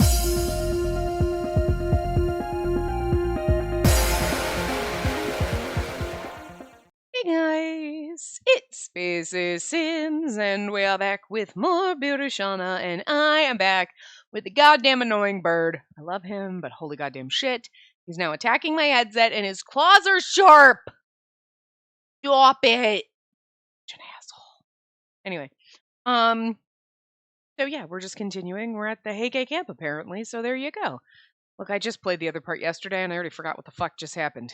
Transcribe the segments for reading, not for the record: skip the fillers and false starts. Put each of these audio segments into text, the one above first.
Hey guys, it's Spacey Sims, and we are back with more Birushana, and I am back with the goddamn annoying bird. I love him, but holy goddamn shit. He's now attacking my headset, and his claws are sharp! Stop it! Such an asshole. Anyway, so yeah, we're just continuing. We're at the Heike camp, apparently, so there you go. Look, I just played the other part yesterday, and I already forgot what the fuck just happened.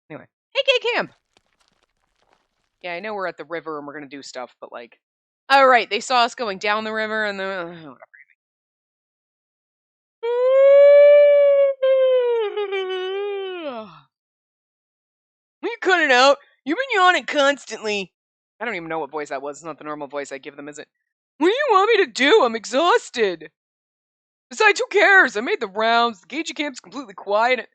Anyway, Heike camp! Yeah, I know we're at the river and we're gonna do stuff, but like, all right, they saw us going down the river and then whatever. Will you cut it out? You've been yawning constantly. I don't even know what voice that was. It's not the normal voice I give them, is it? What do you want me to do? I'm exhausted. Besides, who cares? I made the rounds. The Gagey camp's completely quiet.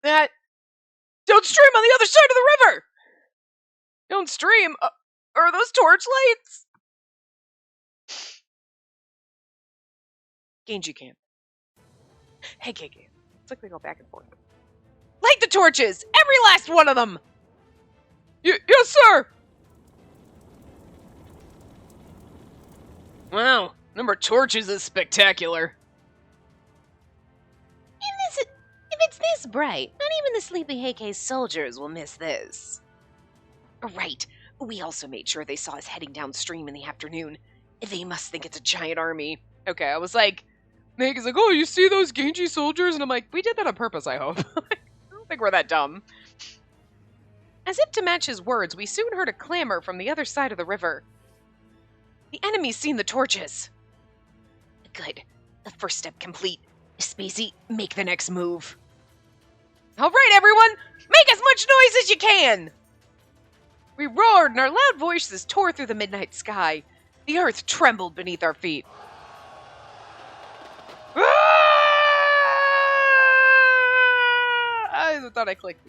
That downstream on the other side of the river! Downstream? Are those torch lights? Genji camp. Hey, KK. It's like they go back and forth. Light the torches! Every last one of them! Yes, sir! Wow, number of torches is spectacular. If it's this bright, not even the sleepy Heike soldiers will miss this. Right. We also made sure they saw us heading downstream in the afternoon. They must think it's a giant army. Okay, I was like, Nick is like, oh, you see those Genji soldiers? And I'm like, we did that on purpose, I hope. I don't think we're that dumb. As if to match his words, we soon heard a clamor from the other side of the river. The enemy's seen the torches. Good. The first step complete. Spacey, make the next move. All right, everyone! Make as much noise as you can! We roared, and our loud voices tore through the midnight sky. The earth trembled beneath our feet. I thought I clicked.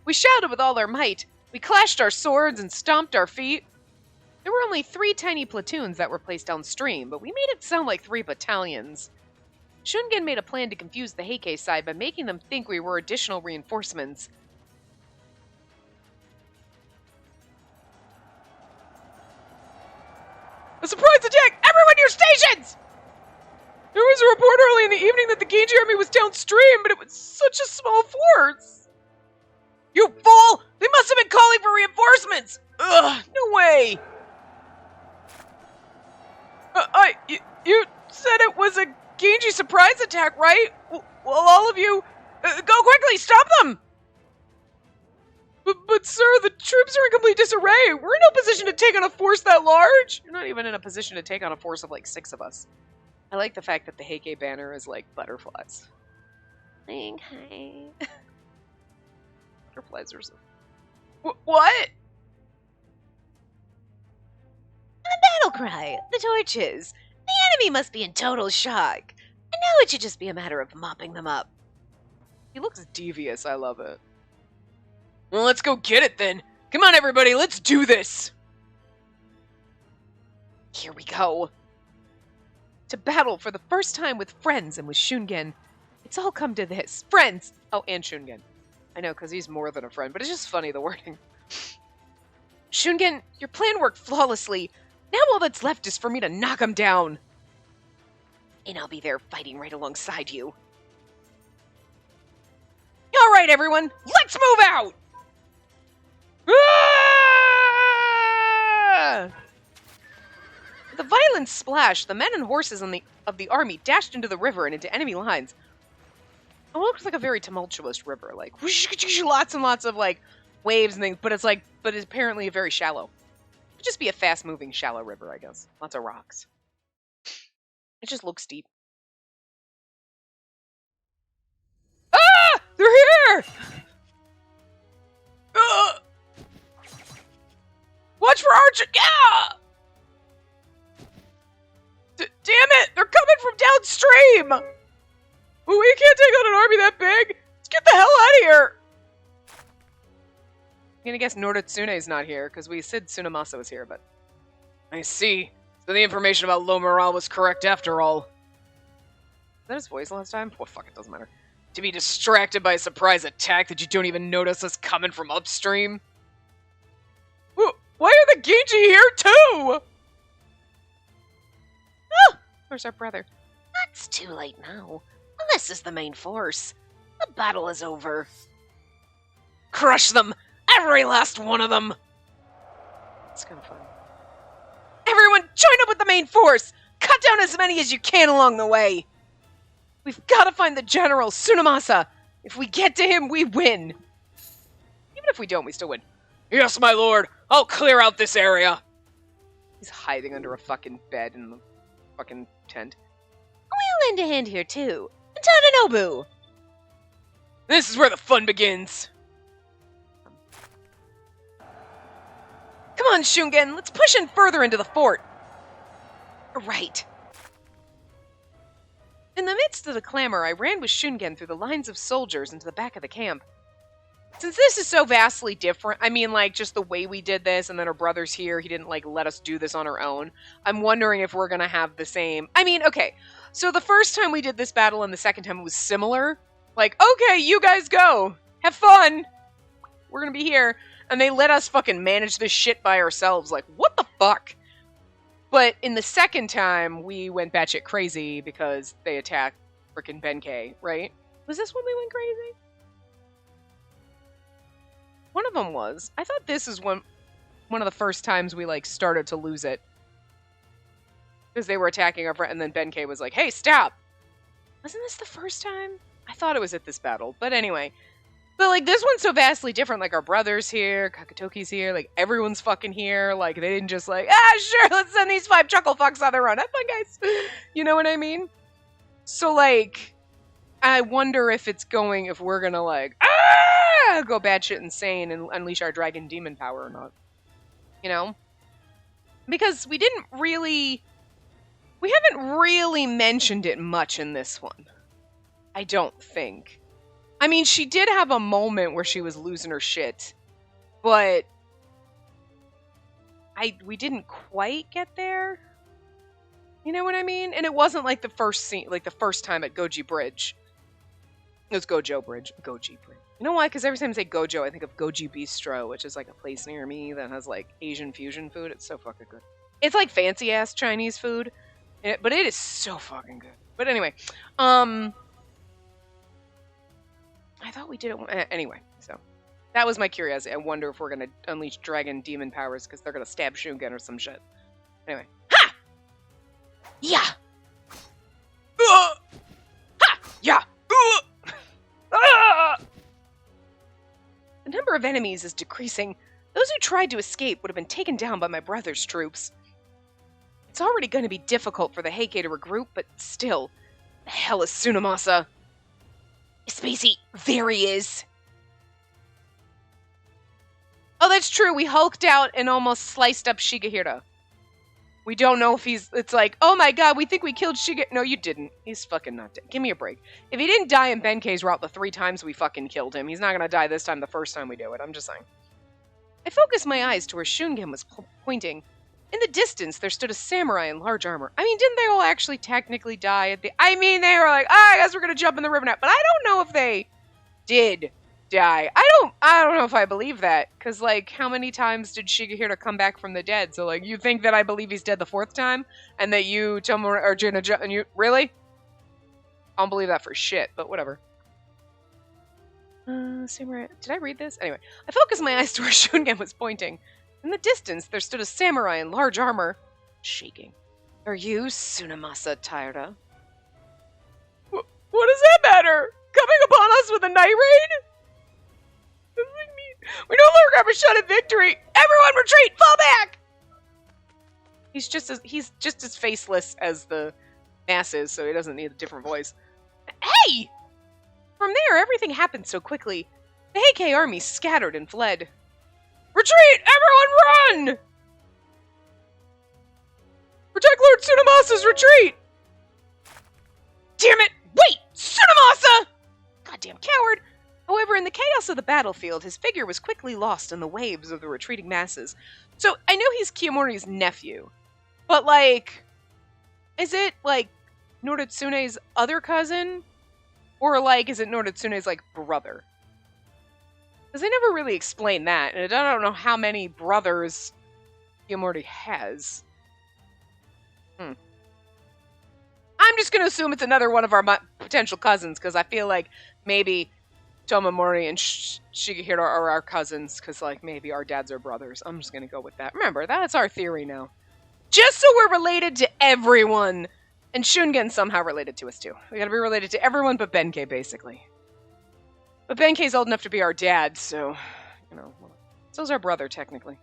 We shouted with all our might. We clashed our swords and stomped our feet. There were only 3 tiny platoons that were placed downstream, but we made it sound like 3 battalions. Shungen made a plan to confuse the Heike side by making them think we were additional reinforcements. A surprise attack! Everyone to your stations! There was a report early in the evening that the Genji army was downstream, but it was such a small force. You fool! They must have been calling for reinforcements! Ugh, no way! You said it was a Genji surprise attack, right? Well, all of you, go quickly, stop them! But sir, the troops are in complete disarray. We're in no position to take on a force that large. You're not even in a position to take on a force of like 6 of us. I like the fact that the Heike banner is like butterflies. Okay. Butterflies are so... What? The battle cry, the torches. The enemy must be in total shock. And now it should just be a matter of mopping them up. He looks devious. I love it. Well, let's go get it then. Come on, everybody. Let's do this. Here we go. To battle for the first time with friends and with Shungen. It's all come to this. Friends! Oh, and Shungen. I know, because he's more than a friend, but it's just funny, the wording. Shungen, your plan worked flawlessly. Now all that's left is for me to knock him down. And I'll be there fighting right alongside you. All right, everyone. Let's move out! Ah! With a violent splash, the men and horses of the army dashed into the river and into enemy lines. It looks like a very tumultuous river, like whoosh, lots and lots of like waves and things, but it's apparently very shallow. It'd just be a fast-moving, shallow river, I guess. Lots of rocks. It just looks deep. Ah! They're here! Watch for Archer! Yeah! Damn it! They're coming from downstream! Well, we can't take on an army that big! Let's get the hell out of here! I'm gonna guess Noritsune's not here, because we said Tsunemasa was here, but... I see. So the information about low morale was correct after all. Is that his voice last time? Well, fuck, it doesn't matter. To be distracted by a surprise attack that you don't even notice us coming from upstream? Why are the Genji here too? Oh, where's our brother? It's too late now. This is the main force. The battle is over. Crush them! Every last one of them! It's kind of fun. Everyone, join up with the main force! Cut down as many as you can along the way! We've got to find the general, Tsunemasa! If we get to him, we win! Even if we don't, we still win. Yes, my lord! I'll clear out this area! He's hiding under a fucking bed in the fucking tent. We'll lend a hand here, too. Tadanobu! This is where the fun begins! Come on, Shungen, let's push in further into the fort! Right. In the midst of the clamor, I ran with Shungen through the lines of soldiers into the back of the camp. Since this is so vastly different, I mean, like, just the way we did this, and then our brother's here, he didn't, like, let us do this on our own. I'm wondering if we're gonna have the same... I mean, okay, so the first time we did this battle and the second time it was similar. Like, okay, you guys go! Have fun! We're gonna be here. And they let us fucking manage this shit by ourselves. Like, what the fuck? But in the second time, we went batshit crazy because they attacked frickin' Benkei, right? Was this when we went crazy? One of them was. I thought this is one of the first times we, like, started to lose it. Because they were attacking our friend, and then Benkei was like, hey, stop! Wasn't this the first time? I thought it was at this battle. But anyway. But, like, this one's so vastly different. Like, our brother's here, Kakatoki's here, like, everyone's fucking here. Like, they didn't just, like, sure, let's send these 5 chuckle fucks on their own. Have fun, guys. You know what I mean? So, like, I wonder if we're gonna, like, go batshit insane and unleash our dragon demon power or not. You know? Because we haven't really mentioned it much in this one. I don't think. I mean, she did have a moment where she was losing her shit, but we didn't quite get there. You know what I mean? And it wasn't like the first scene, like the first time at Goji Bridge. It was Gojo Bridge. Goji Bridge. You know why? Because every time I say Gojo, I think of Goji Bistro, which is like a place near me that has like Asian fusion food. It's so fucking good. It's like fancy ass Chinese food, but it is so fucking good. But anyway, I thought we did it anyway. So that was my curiosity. I wonder if we're gonna unleash dragon demon powers because they're gonna stab Shungen or some shit. Anyway, ha! Yeah. Ha! Yeah. The number of enemies is decreasing. Those who tried to escape would have been taken down by my brother's troops. It's already going to be difficult for the Heike to regroup, but still, the hell is Tsunemasa? Spacey, there he is. Oh, that's true. We hulked out and almost sliced up Shigehira. We don't know if it's like, oh my god, we think we killed Shigehira. No, you didn't. He's fucking not dead. Give me a break. If he didn't die in Benkei's route the 3 times we fucking killed him, he's not gonna die this time the first time we do it. I'm just saying. I focused my eyes to where Shungen was pointing. In the distance, there stood a samurai in large armor. I mean, didn't they all actually technically die at the... I mean, they were like, I guess we're gonna jump in the river now. But I don't know if they did die. I don't know if I believe that. Because, like, how many times did Shigehira come back from the dead? So, like, you think that I believe he's dead the 4th time? And that you, Tomo, or Jin, and you... Really? I don't believe that for shit, but whatever. Samurai... Did I read this? Anyway, I focused my eyes to where Shungen was pointing. In the distance, there stood a samurai in large armor, shaking. Are you Tsunemasa Taira? What does that matter? Coming upon us with a night raid? We no longer have a shot at victory! Everyone retreat! Fall back! He's just as faceless as the masses, so he doesn't need a different voice. Hey! From there, everything happened so quickly. The Heike army scattered and fled. Retreat! Everyone run! Protect Lord Tsunemasa's retreat! Damn it! Wait! Tsunemasa! Goddamn coward! However, in the chaos of the battlefield, his figure was quickly lost in the waves of the retreating masses. So, I know he's Kiyomori's nephew. But, like, is it, like, Noritsune's other cousin? Or, like, is it Noritsune's, like, brother? Because they never really explain that, and I don't know how many brothers Yamori has. I'm just going to assume it's another one of our potential cousins, because I feel like maybe Tomomori and Shigehiro are our cousins, because, like, maybe our dads are brothers. I'm just going to go with that. Remember, that's our theory now. Just so we're related to everyone. And Shungen's somehow related to us, too. We gotta be related to everyone but Benkei, basically. But Benkei's old enough to be our dad, so, you know, so's our brother, technically.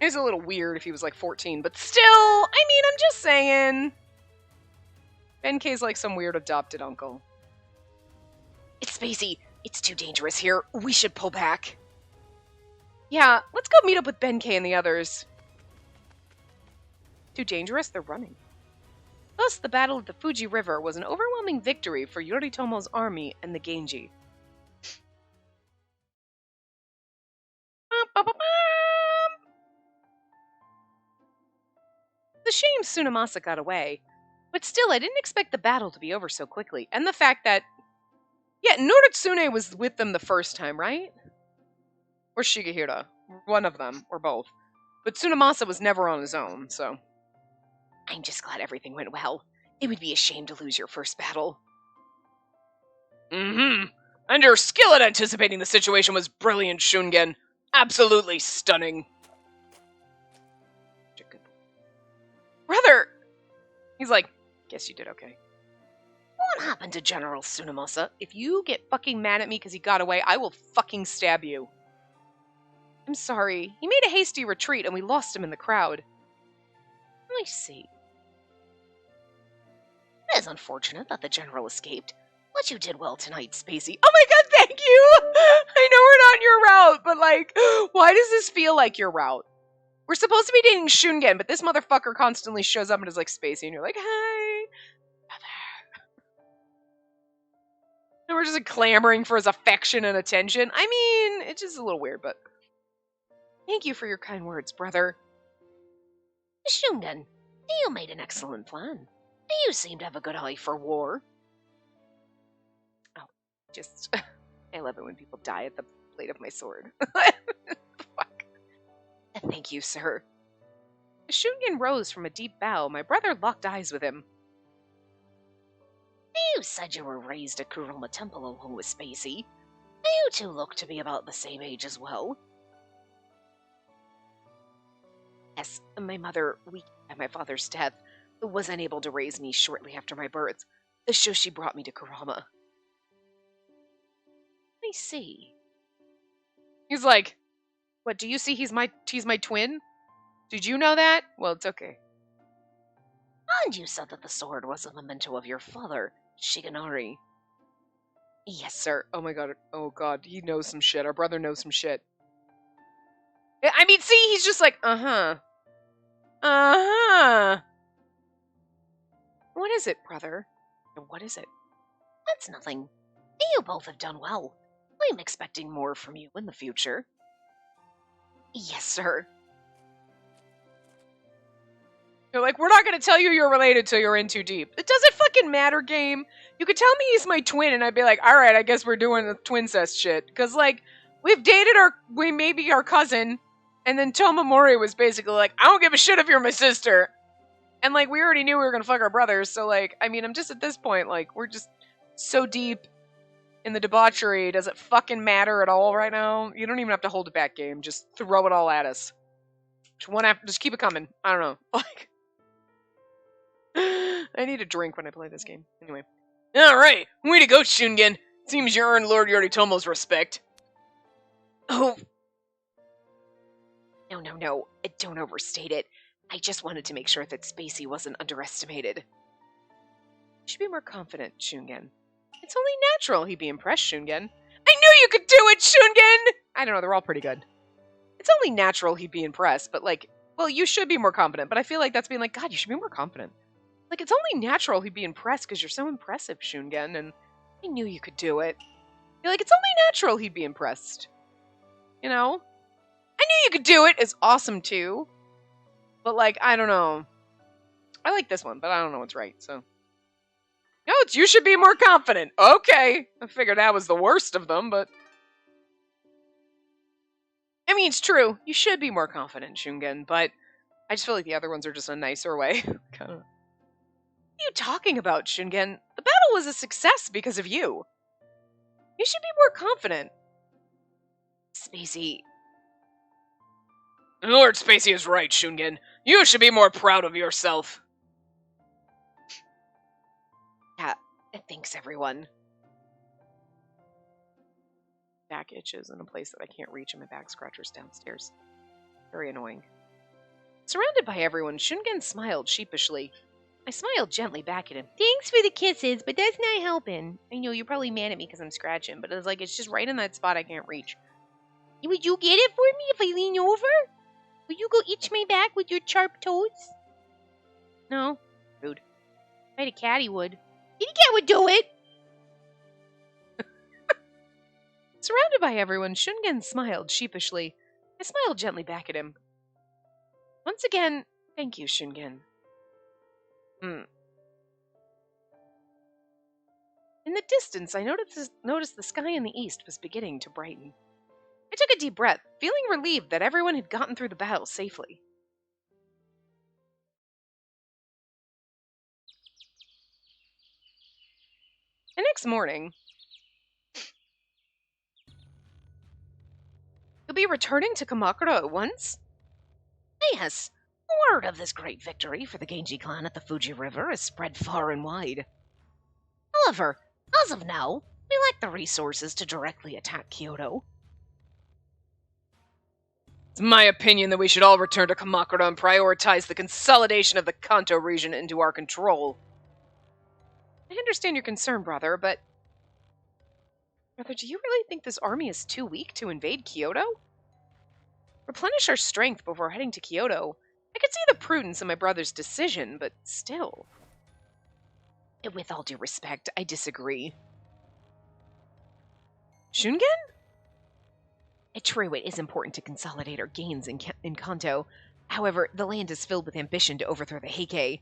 It's a little weird if he was, like, 14, but still, I mean, I'm just saying. Benkei's like some weird adopted uncle. It's Spacey. It's too dangerous here. We should pull back. Yeah, let's go meet up with Benkei and the others. Too dangerous? They're running. Thus, the Battle of the Fuji River was an overwhelming victory for Yoritomo's army and the Genji. It's a shame Tsunemasa got away, but still, I didn't expect the battle to be over so quickly. And the fact that, yeah, Noritsune was with them the first time, right? Or Shigehira. One of them, or both. But Tsunemasa was never on his own, so... I'm just glad everything went well. It would be a shame to lose your first battle. And your skill at anticipating the situation was brilliant, Shungen. Absolutely stunning. Brother! He's like, guess you did okay. What happened to General Tsunemasa? If you get fucking mad at me because he got away, I will fucking stab you. I'm sorry. He made a hasty retreat and we lost him in the crowd. I see. It is unfortunate that the general escaped, but you did well tonight, Spacey. Oh my god, thank you! I know we're not your route, but like, why does this feel like your route? We're supposed to be dating Shungen, but this motherfucker constantly shows up and is like Spacey, and you're like, hi, brother. And we're just like, clamoring for his affection and attention. I mean, it's just a little weird, but thank you for your kind words, brother. Shungen, you made an excellent plan. You seem to have a good eye for war. Oh, just... I love it when people die at the blade of my sword. Fuck. Thank you, sir. As Shungen rose from a deep bow, my brother locked eyes with him. You said you were raised at Kuroma Temple along with Spacey. You two look to be about the same age as well. Yes, my mother, weak by my father's death, was unable to raise me shortly after my birth, so she brought me to Kurama. I see. He's like, what, do you see he's my twin? Did you know that? Well, it's okay. And you said that the sword was a memento of your father, Shigenari. Yes, sir. Oh my god. Oh god, he knows some shit. Our brother knows some shit. I mean, see, he's just like, uh-huh. Uh-huh. What is it, brother? What is it? That's nothing. You both have done well. I'm expecting more from you in the future. Yes, sir. They're like, we're not going to tell you you're related till you're in too deep. It doesn't fucking matter, game. You could tell me he's my twin, and I'd be like, alright, I guess we're doing the twincest shit. Because, like, we've dated maybe our cousin, and then Tomomori was basically like, I don't give a shit if you're my sister. And, like, we already knew we were going to fuck our brothers, so, like, I mean, I'm just at this point, like, we're just so deep in the debauchery. Does it fucking matter at all right now? You don't even have to hold it back, game. Just throw it all at us. Just keep it coming. I don't know. Like, I need a drink when I play this game. Anyway. Alright, way to go, Shungen. Seems you earned Lord Yoritomo's respect. Oh. No. Don't overstate it. I just wanted to make sure that Spacey wasn't underestimated. You should be more confident, Shungen. It's only natural he'd be impressed, Shungen. I knew you could do it, Shungen! I don't know, they're all pretty good. It's only natural he'd be impressed, but like, well, you should be more confident, but I feel like that's being like, God, you should be more confident. Like, it's only natural he'd be impressed because you're so impressive, Shungen, and I knew you could do it. You're like, it's only natural he'd be impressed. You know? I knew you could do it is awesome, too. But, like, I don't know. I like this one, but I don't know what's right, so. No, it's you should be more confident. Okay. I figured that was the worst of them, but. I mean, it's true. You should be more confident, Shungen, but I just feel like the other ones are just a nicer way. Kind of. What are you talking about, Shungen? The battle was a success because of you. You should be more confident. Spacey. Lord Spacey is right, Shungen. You should be more proud of yourself. Yeah, thanks, everyone. Back itches in a place that I can't reach, and my back scratchers downstairs. Very annoying. Surrounded by everyone, Shungen smiled sheepishly. I smiled gently back at him. Thanks for the kisses, but that's not helping. I know you're probably mad at me because I'm scratching, but it's just right in that spot I can't reach. Would you get it for me if I lean over? Will you go itch my back with your sharp toes? No. Rude. I had a cat, he would. Kitty cat would do it! Surrounded by everyone, Shungen smiled sheepishly. I smiled gently back at him. Once again, thank you, Shungen. In the distance, I noticed the sky in the east was beginning to brighten. I took a deep breath, feeling relieved that everyone had gotten through the battle safely. The next morning, you'll be returning to Kamakura at once? Yes, word of this great victory for the Genji clan at the Fuji River is spread far and wide. However, as of now, we lack the resources to directly attack Kyoto. It's my opinion that we should all return to Kamakura and prioritize the consolidation of the Kanto region into our control. I understand your concern, brother, but... Brother, do you really think this army is too weak to invade Kyoto? Replenish our strength before heading to Kyoto. I could see the prudence in my brother's decision, but still. With all due respect, I disagree. Shungen? True, it is important to consolidate our gains in Kanto. However, the land is filled with ambition to overthrow the Heike.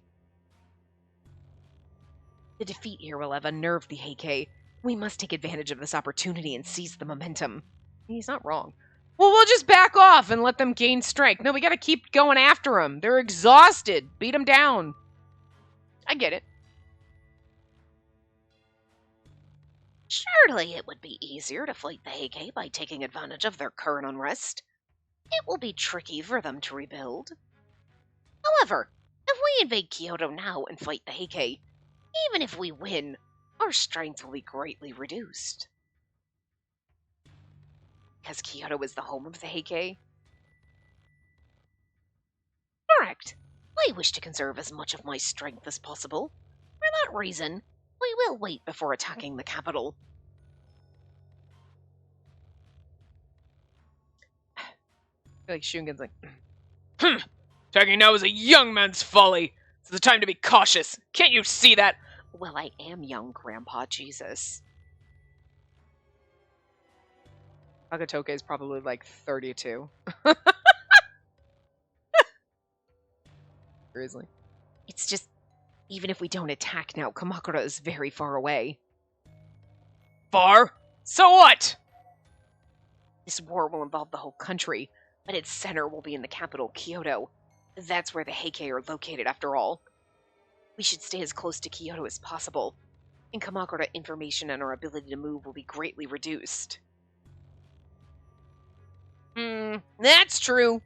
The defeat here will have unnerved the Heike. We must take advantage of this opportunity and seize the momentum. He's not wrong. Well, we'll just back off and let them gain strength. No, we gotta keep going after them. They're exhausted. Beat them down. I get it. Surely it would be easier to fight the Heike by taking advantage of their current unrest. It will be tricky for them to rebuild. However, if we invade Kyoto now and fight the Heike, even if we win, our strength will be greatly reduced. Because Kyoto is the home of the Heike? Correct. I wish to conserve as much of my strength as possible. For that reason, we will wait before attacking the capital. I feel like Shungen's like, attacking now is a young man's folly. It's the time to be cautious. Can't you see that? Well, I am young, Grandpa Jesus. Agatoke is probably like 32. Seriously. It's just, even if we don't attack now, Kamakura is very far away. Far? So what? This war will involve the whole country, but its center will be in the capital, Kyoto. That's where the Heike are located, after all. We should stay as close to Kyoto as possible. In Kamakura, information and our ability to move will be greatly reduced. That's true.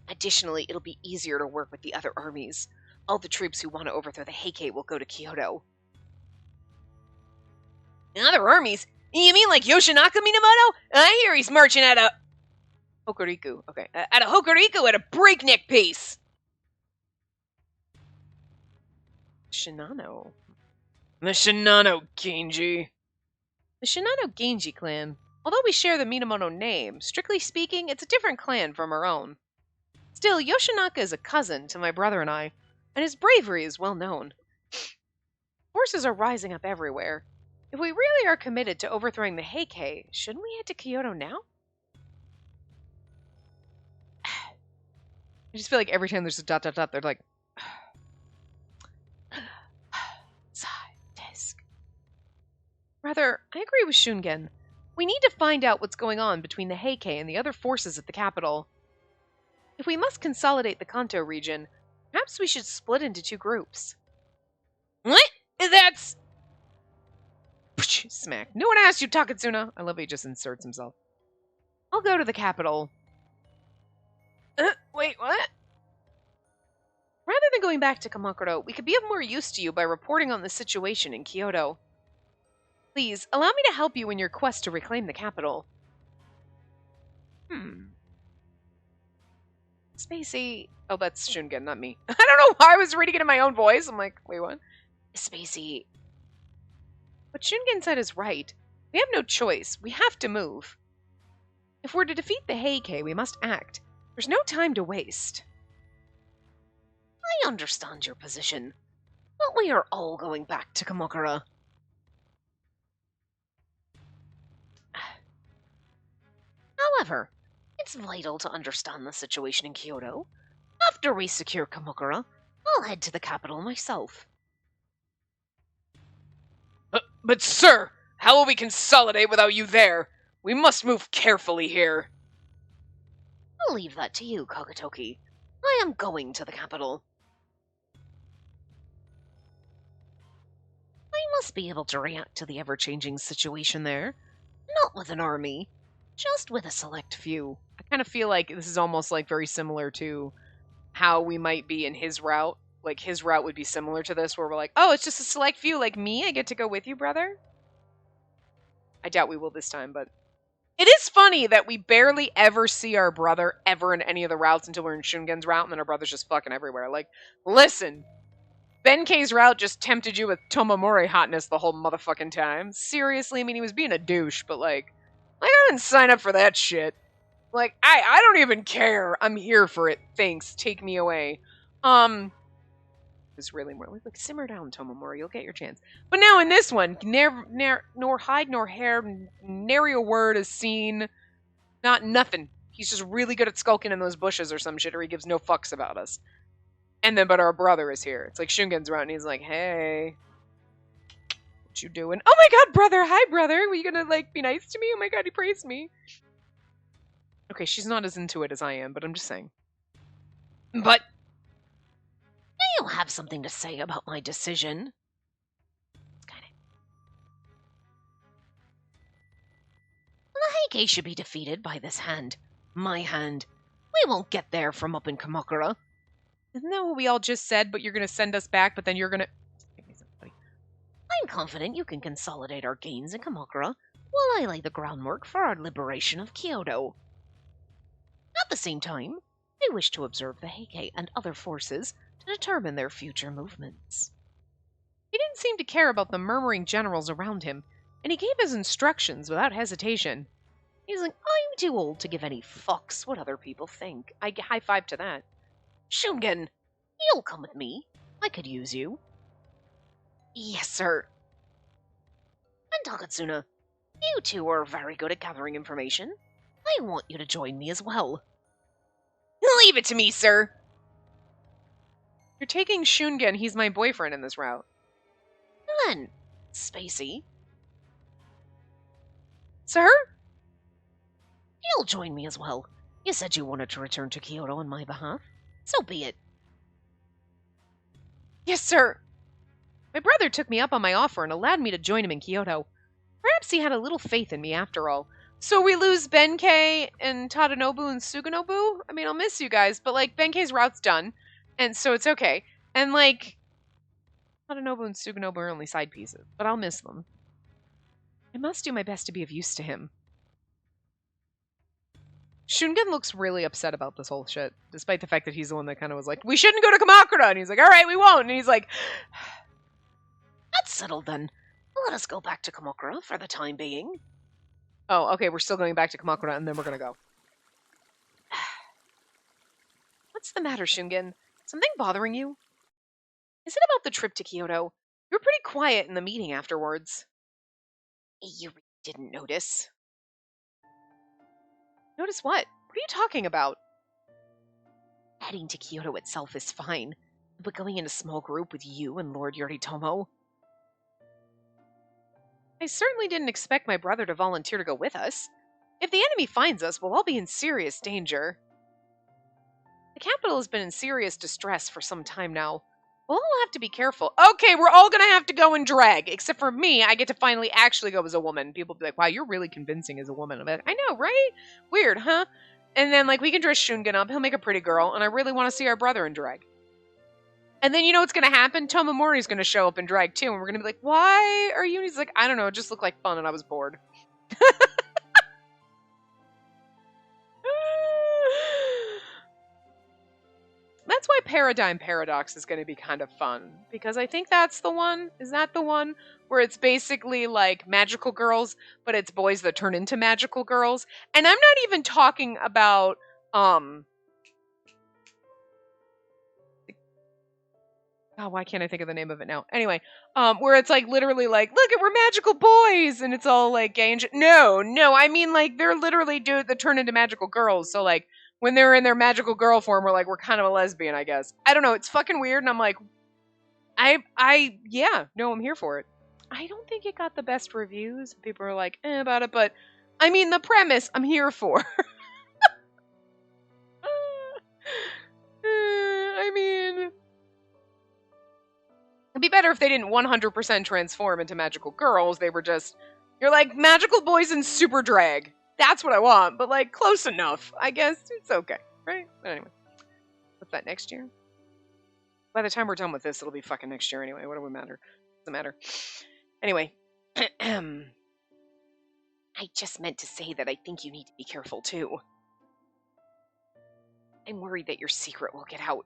Additionally, it'll be easier to work with the other armies. All the troops who want to overthrow the Heike will go to Kyoto. Other armies? You mean like Yoshinaka Minamoto? I hear he's marching out of Hokuriku. Okay, out of Hokuriku at a breakneck pace. Shinano. The Shinano Genji. The Shinano Genji clan. Although we share the Minamoto name, strictly speaking, it's a different clan from our own. Still, Yoshinaka is a cousin to my brother and I, and his bravery is well known. Forces are rising up everywhere. If we really are committed to overthrowing the Heike, shouldn't we head to Kyoto now? I just feel like every time there's a ... they're like... Disk. Rather, I agree with Shungen. We need to find out what's going on between the Heikei and the other forces at the capital. If we must consolidate the Kanto region, perhaps we should split into 2 groups. What? That's... Smack. No one asked you, Takatsuna. I love how he just inserts himself. I'll go to the capital. Wait, what? Rather than going back to Kamakura, we could be of more use to you by reporting on the situation in Kyoto. Please, allow me to help you in your quest to reclaim the capital. Spacey... Oh, that's Shungen, not me. I don't know why I was reading it in my own voice. I'm like, wait, what? Spacey... What Shungen said is right. We have no choice. We have to move. If we're to defeat the Heikei, we must act. There's no time to waste. I understand your position, but we are all going back to Kamakura. However, it's vital to understand the situation in Kyoto. After we secure Kamakura, I'll head to the capital myself. But sir, how will we consolidate without you there? We must move carefully here. I'll leave that to you, Kagetoki. I am going to the capital. I must be able to react to the ever-changing situation there. Not with an army, just with a select few. I kind of feel like this is almost like very similar to how we might be in his route. Like, his route would be similar to this, where we're like, oh, it's just a select few like me? I get to go with you, brother? I doubt we will this time, but... It is funny that we barely ever see our brother ever in any of the routes until we're in Shungen's route, and then our brother's just fucking everywhere. Like, listen, Benkei's route just tempted you with Tomomori hotness the whole motherfucking time. Seriously, I mean, he was being a douche, but like I didn't sign up for that shit. Like, I don't even care. I'm here for it. Thanks. Take me away. It's really more like simmer down, Tomomori. You'll get your chance. But now in this one, nor hide nor hair, nary a word is seen. Not nothing. He's just really good at skulking in those bushes or some shit, or he gives no fucks about us. And then, but our brother is here. It's like Shungen's around, and he's like, hey, what you doing? Oh my god, brother! Hi, brother! Were you gonna, like, be nice to me? Oh my god, he praised me. Okay, she's not as into it as I am, but I'm just saying. But... you'll have something to say about my decision. The Heikei should be defeated by this hand. My hand. We won't get there from up in Kamakura. Isn't that what we all just said, but you're going to send us back, but then you're going to... I'm confident you can consolidate our gains in Kamakura while I lay the groundwork for our liberation of Kyoto. At the same time, I wish to observe the Heikei and other forces to determine their future movements. He didn't seem to care about the murmuring generals around him, and he gave his instructions without hesitation. He's like, I'm too old to give any fucks what other people think. I high five to that. Shungen, you'll come with me. I could use you. Yes, sir. And Takatsuna, you two are very good at gathering information. I want you to join me as well. Leave it to me, sir. You're taking Shungen. He's my boyfriend in this route. Then, Spacey. Sir? You'll join me as well. You said you wanted to return to Kyoto on my behalf. So be it. Yes, sir. My brother took me up on my offer and allowed me to join him in Kyoto. Perhaps he had a little faith in me after all. So we lose Benkei and Tadanobu and Suganobu? I mean, I'll miss you guys, but, like, Benkei's route's done, and so it's okay. And, like, Tadanobu and Suganobu are only side pieces, but I'll miss them. I must do my best to be of use to him. Shungen looks really upset about this whole shit, despite the fact that he's the one that kind of was like, we shouldn't go to Kamakura! And he's like, alright, we won't! And he's like, that's settled then. Let us go back to Kamakura for the time being. Oh, okay, we're still going back to Kamakura, and then we're gonna go. What's the matter, Shungen? Something bothering you? Is it about the trip to Kyoto? You were pretty quiet in the meeting afterwards. You didn't notice. Notice what? What are you talking about? Heading to Kyoto itself is fine, but going in a small group with you and Lord Yoritomo? I certainly didn't expect my brother to volunteer to go with us. If the enemy finds us, we'll all be in serious danger. The capital has been in serious distress for some time now. We'll all have to be careful. Okay, we're all gonna have to go in drag, except for me. I get to finally actually go as a woman. People be like, wow, you're really convincing as a woman. I'm like, I know, right? Weird, huh? And then, like, we can dress Shungen up. He'll make a pretty girl, and I really want to see our brother in drag. And then you know what's going to happen? Tomomori's going to show up in drag too, and we're going to be like, why are you? And he's like, I don't know, it just looked like fun and I was bored. That's why Paradigm Paradox is going to be kind of fun, because I think that's the one. Is that the one where it's basically like magical girls, but it's boys that turn into magical girls? And I'm not even talking about oh, why can't I think of the name of it now? Anyway, where it's like literally like, look, we're magical boys, and it's all like gay and shit. No, I mean like they're literally dudes that turn into magical girls. So like when they're in their magical girl form, we're kind of a lesbian, I guess. I don't know. It's fucking weird, and I'm like, yeah, no, I'm here for it. I don't think it got the best reviews. People are like, about it, but I mean the premise, I'm here for. I mean, it'd be better if they didn't 100% transform into magical girls. They were just, you're like, magical boys in super drag. That's what I want, but like, close enough. I guess it's okay, right? But anyway, what's that, next year? By the time we're done with this, it'll be fucking next year anyway. What do we matter? Doesn't matter. Anyway. I just meant to say that I think you need to be careful too. I'm worried that your secret will get out.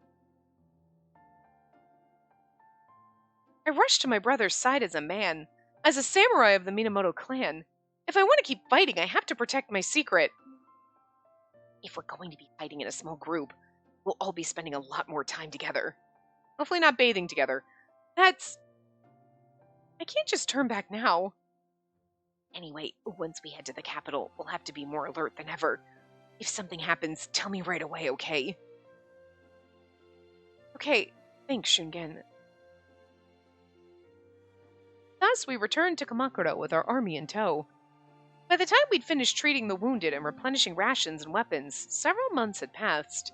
I rushed to my brother's side as a man, as a samurai of the Minamoto clan. If I want to keep fighting, I have to protect my secret. If we're going to be fighting in a small group, we'll all be spending a lot more time together. Hopefully not bathing together. I can't just turn back now. Anyway, once we head to the capital, we'll have to be more alert than ever. If something happens, tell me right away, okay? Okay, thanks, Shungen. Thus, we returned to Kamakura with our army in tow. By the time we'd finished treating the wounded and replenishing rations and weapons, several months had passed.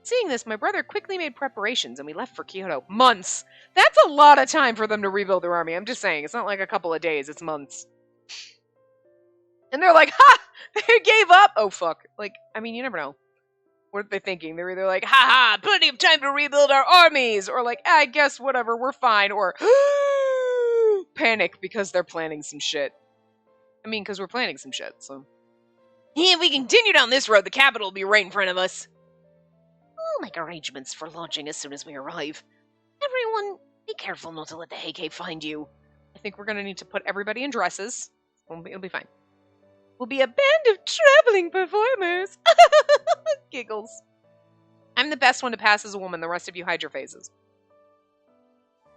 Seeing this, my brother quickly made preparations and we left for Kyoto. Months! That's a lot of time for them to rebuild their army. I'm just saying, it's not like a couple of days, it's months. And they're like, ha! They gave up! Oh, fuck. Like, I mean, you never know. What are they thinking? They're either like, ha ha, plenty of time to rebuild our armies! Or like, I guess whatever, we're fine. Or, panic because they're planning some shit. I mean, because we're planning some shit, so. If we continue down this road, the capital will be right in front of us. We'll make arrangements for launching as soon as we arrive. Everyone, be careful not to let the Heike find you. I think we're going to need to put everybody in dresses. It'll be fine. We'll be a band of traveling performers. Giggles. I'm the best one to pass as a woman. The rest of you hide your faces.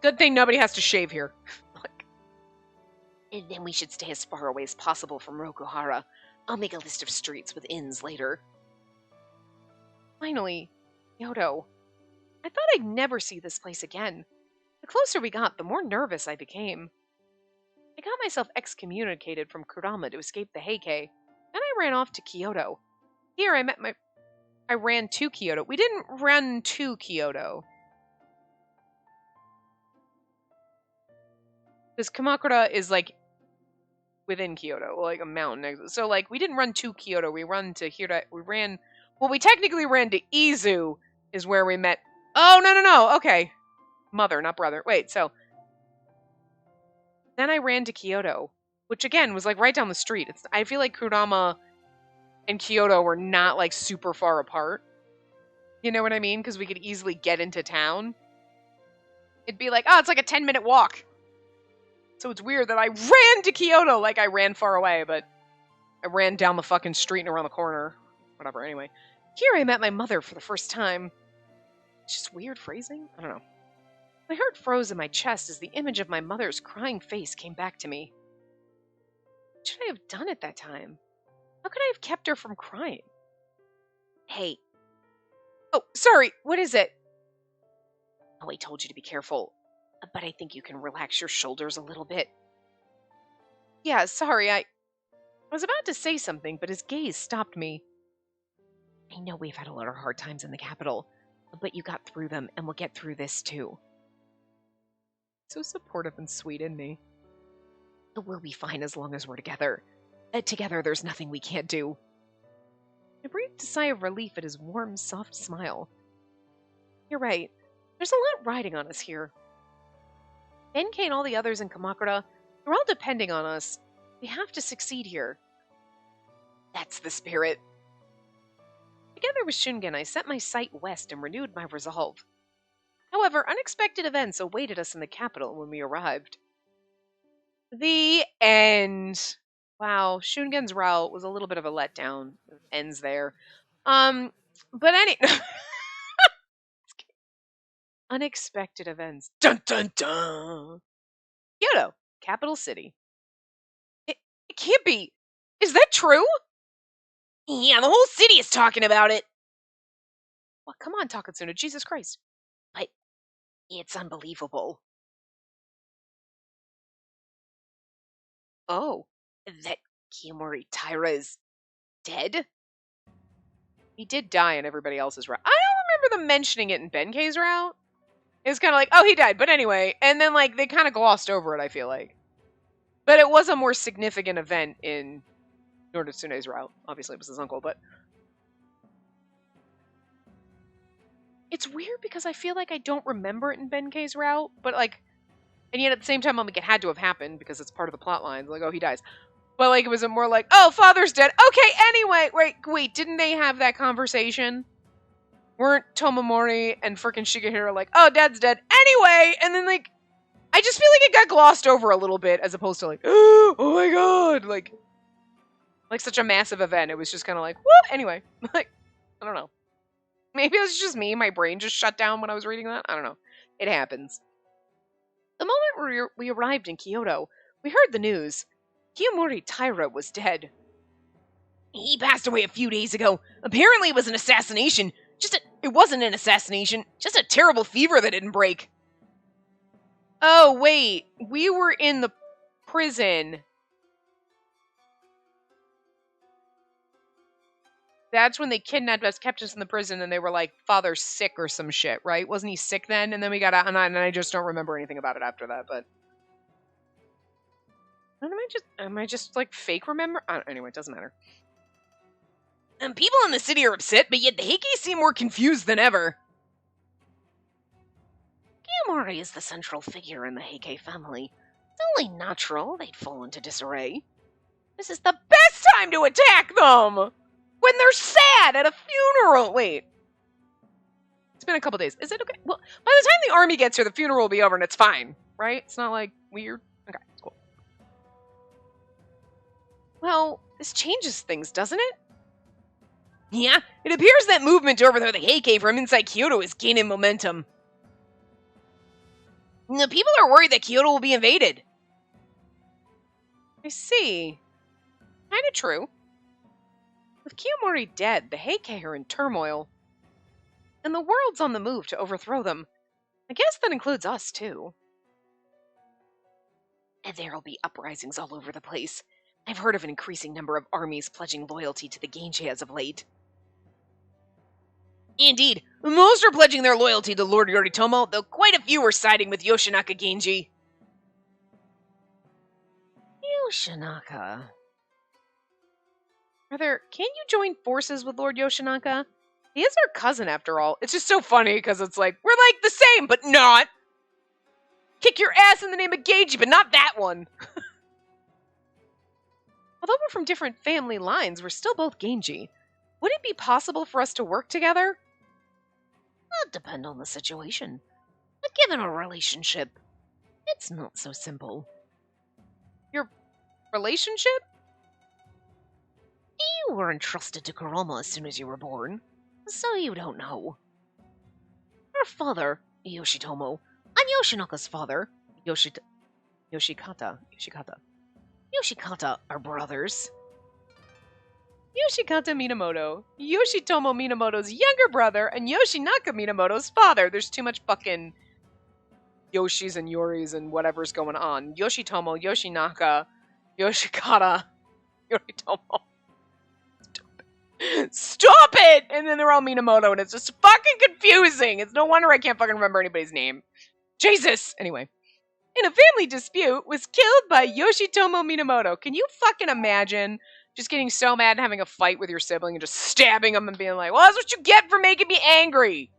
Good thing nobody has to shave here. And then we should stay as far away as possible from Rokuhara. I'll make a list of streets with inns later. Finally, Kyoto. I thought I'd never see this place again. The closer we got, the more nervous I became. I got myself excommunicated from Kurama to escape the Heike. Then I ran off to Kyoto. Here I ran to Kyoto. We didn't run to Kyoto. Because Kamakura is like within Kyoto, like a mountain. So like we didn't run to Kyoto. We we technically ran to Izu is where we met. Oh, no. Okay. Mother, not brother. Wait, so then I ran to Kyoto, which again was like right down the street. I feel like Kurama and Kyoto were not like super far apart. You know what I mean? Because we could easily get into town. It'd be like, oh, it's like a 10-minute walk. So it's weird that I ran to Kyoto like I ran far away, but I ran down the fucking street and around the corner. Whatever, anyway. Here I met my mother for the first time. It's just weird phrasing? I don't know. My heart froze in my chest as the image of my mother's crying face came back to me. What should I have done at that time? How could I have kept her from crying? Hey, Oh, sorry, what is it? Oh, I told you to be careful, but I think you can relax your shoulders a little bit. Yeah, sorry, I was about to say something, but his gaze stopped me. I know we've had a lot of hard times in the capital, but you got through them, and we'll get through this too. So supportive and sweet in me. We'll be fine as long as we're together. Together, there's nothing we can't do. I breathed a sigh of relief at his warm, soft smile. You're right. There's a lot riding on us here. Benkei and all the others in Kamakura, they're all depending on us. We have to succeed here. That's the spirit. Together with Shungen, I set my sight west and renewed my resolve. However, unexpected events awaited us in the capital when we arrived. The end. Wow, Shungen's route was a little bit of a letdown. It ends there. But unexpected events. Dun dun dun. Kyoto, capital city. It can't be. Is that true? Yeah, the whole city is talking about it. Well, come on, Takatsuna. Jesus Christ. But it's unbelievable. Oh. That Kiyomori Taira is dead? He did die in everybody else's route. I don't remember them mentioning it in Benkei's route. It was kind of like, oh, he died. But anyway, and then like they kind of glossed over it, I feel like. But it was a more significant event in Nordatsune's route. Obviously, it was his uncle, but it's weird because I feel like I don't remember it in Benkei's route, but like, and yet at the same time, I'm like, it had to have happened because it's part of the plot lines. Like, oh, he dies. But like, it was more like, oh, father's dead. Okay, anyway, wait, didn't they have that conversation? Weren't Tomomori and frickin' Shigehiro like, oh, dad's dead. Anyway, and then like, I just feel like it got glossed over a little bit as opposed to like, oh my god, like such a massive event. It was just kind of like, well, anyway, like, I don't know. Maybe it was just me. My brain just shut down when I was reading that. I don't know. It happens. The moment we arrived in Kyoto, we heard the news. Kiyomori Taira was dead. He passed away a few days ago. Apparently it was an assassination. It wasn't an assassination. Just a terrible fever that didn't break. Oh, wait. We were in the prison. That's when they kidnapped us, kept us in the prison, and they were like, father's sick or some shit, right? Wasn't he sick then? And then we got out, and I just don't remember anything about it after that, but... Am I just like, fake remember? Anyway, it doesn't matter. And people in the city are upset, but yet the Heike seem more confused than ever. Kiyomori is the central figure in the Heike family. It's only natural they'd fall into disarray. This is the best time to attack them! When they're sad at a funeral! Wait. It's been a couple days. Is it okay? Well, by the time the army gets here, the funeral will be over and it's fine, right? It's not like weird. Okay, it's cool. Well, this changes things, doesn't it? Yeah, it appears that movement to overthrow the Heike from inside Kyoto is gaining momentum. The people are worried that Kyoto will be invaded. I see. Kinda true. With Kiyomori dead, the Heike are in turmoil. And the world's on the move to overthrow them. I guess that includes us, too. And there'll be uprisings all over the place. I've heard of an increasing number of armies pledging loyalty to the Genji as of late. Indeed, most are pledging their loyalty to Lord Yoritomo, though quite a few are siding with Yoshinaka Genji. Yoshinaka. Can you join forces with Lord Yoshinaka? He is our cousin, after all. It's just so funny, because it's like, we're like the same, but not! Kick your ass in the name of Genji, but not that one! Although we're from different family lines, we're still both Genji. Would it be possible for us to work together? That'd depend on the situation. But given our relationship, it's not so simple. Your relationship? You were entrusted to Kurama as soon as you were born, so you don't know. Our father, Yoshitomo, and Yoshinaka's father, Yoshikata, are brothers. Yoshikata Minamoto, Yoshitomo Minamoto's younger brother, and Yoshinaka Minamoto's father. There's too much fucking Yoshis and Yoris and whatever's going on. Yoshitomo, Yoshinaka, Yoshikata, Yoritomo. Stop it! And then they're all Minamoto, and it's just fucking confusing. It's no wonder I can't fucking remember anybody's name. Jesus! Anyway. In a family dispute, was killed by Yoshitomo Minamoto. Can you fucking imagine just getting so mad and having a fight with your sibling and just stabbing them and being like, well, that's what you get for making me angry.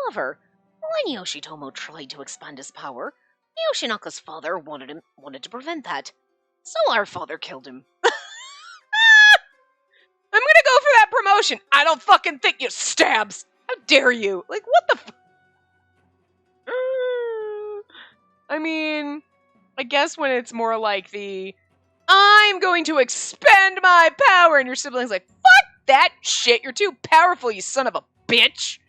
However, when Yoshitomo tried to expand his power, Yoshinaka's father wanted to prevent that. So our father killed him. I'm gonna go for that promotion. I don't fucking think you stabs. How dare you? Like, what the I mean, I guess when it's more like the, I'm going to expend my power, and your sibling's like, fuck that shit. You're too powerful, you son of a bitch.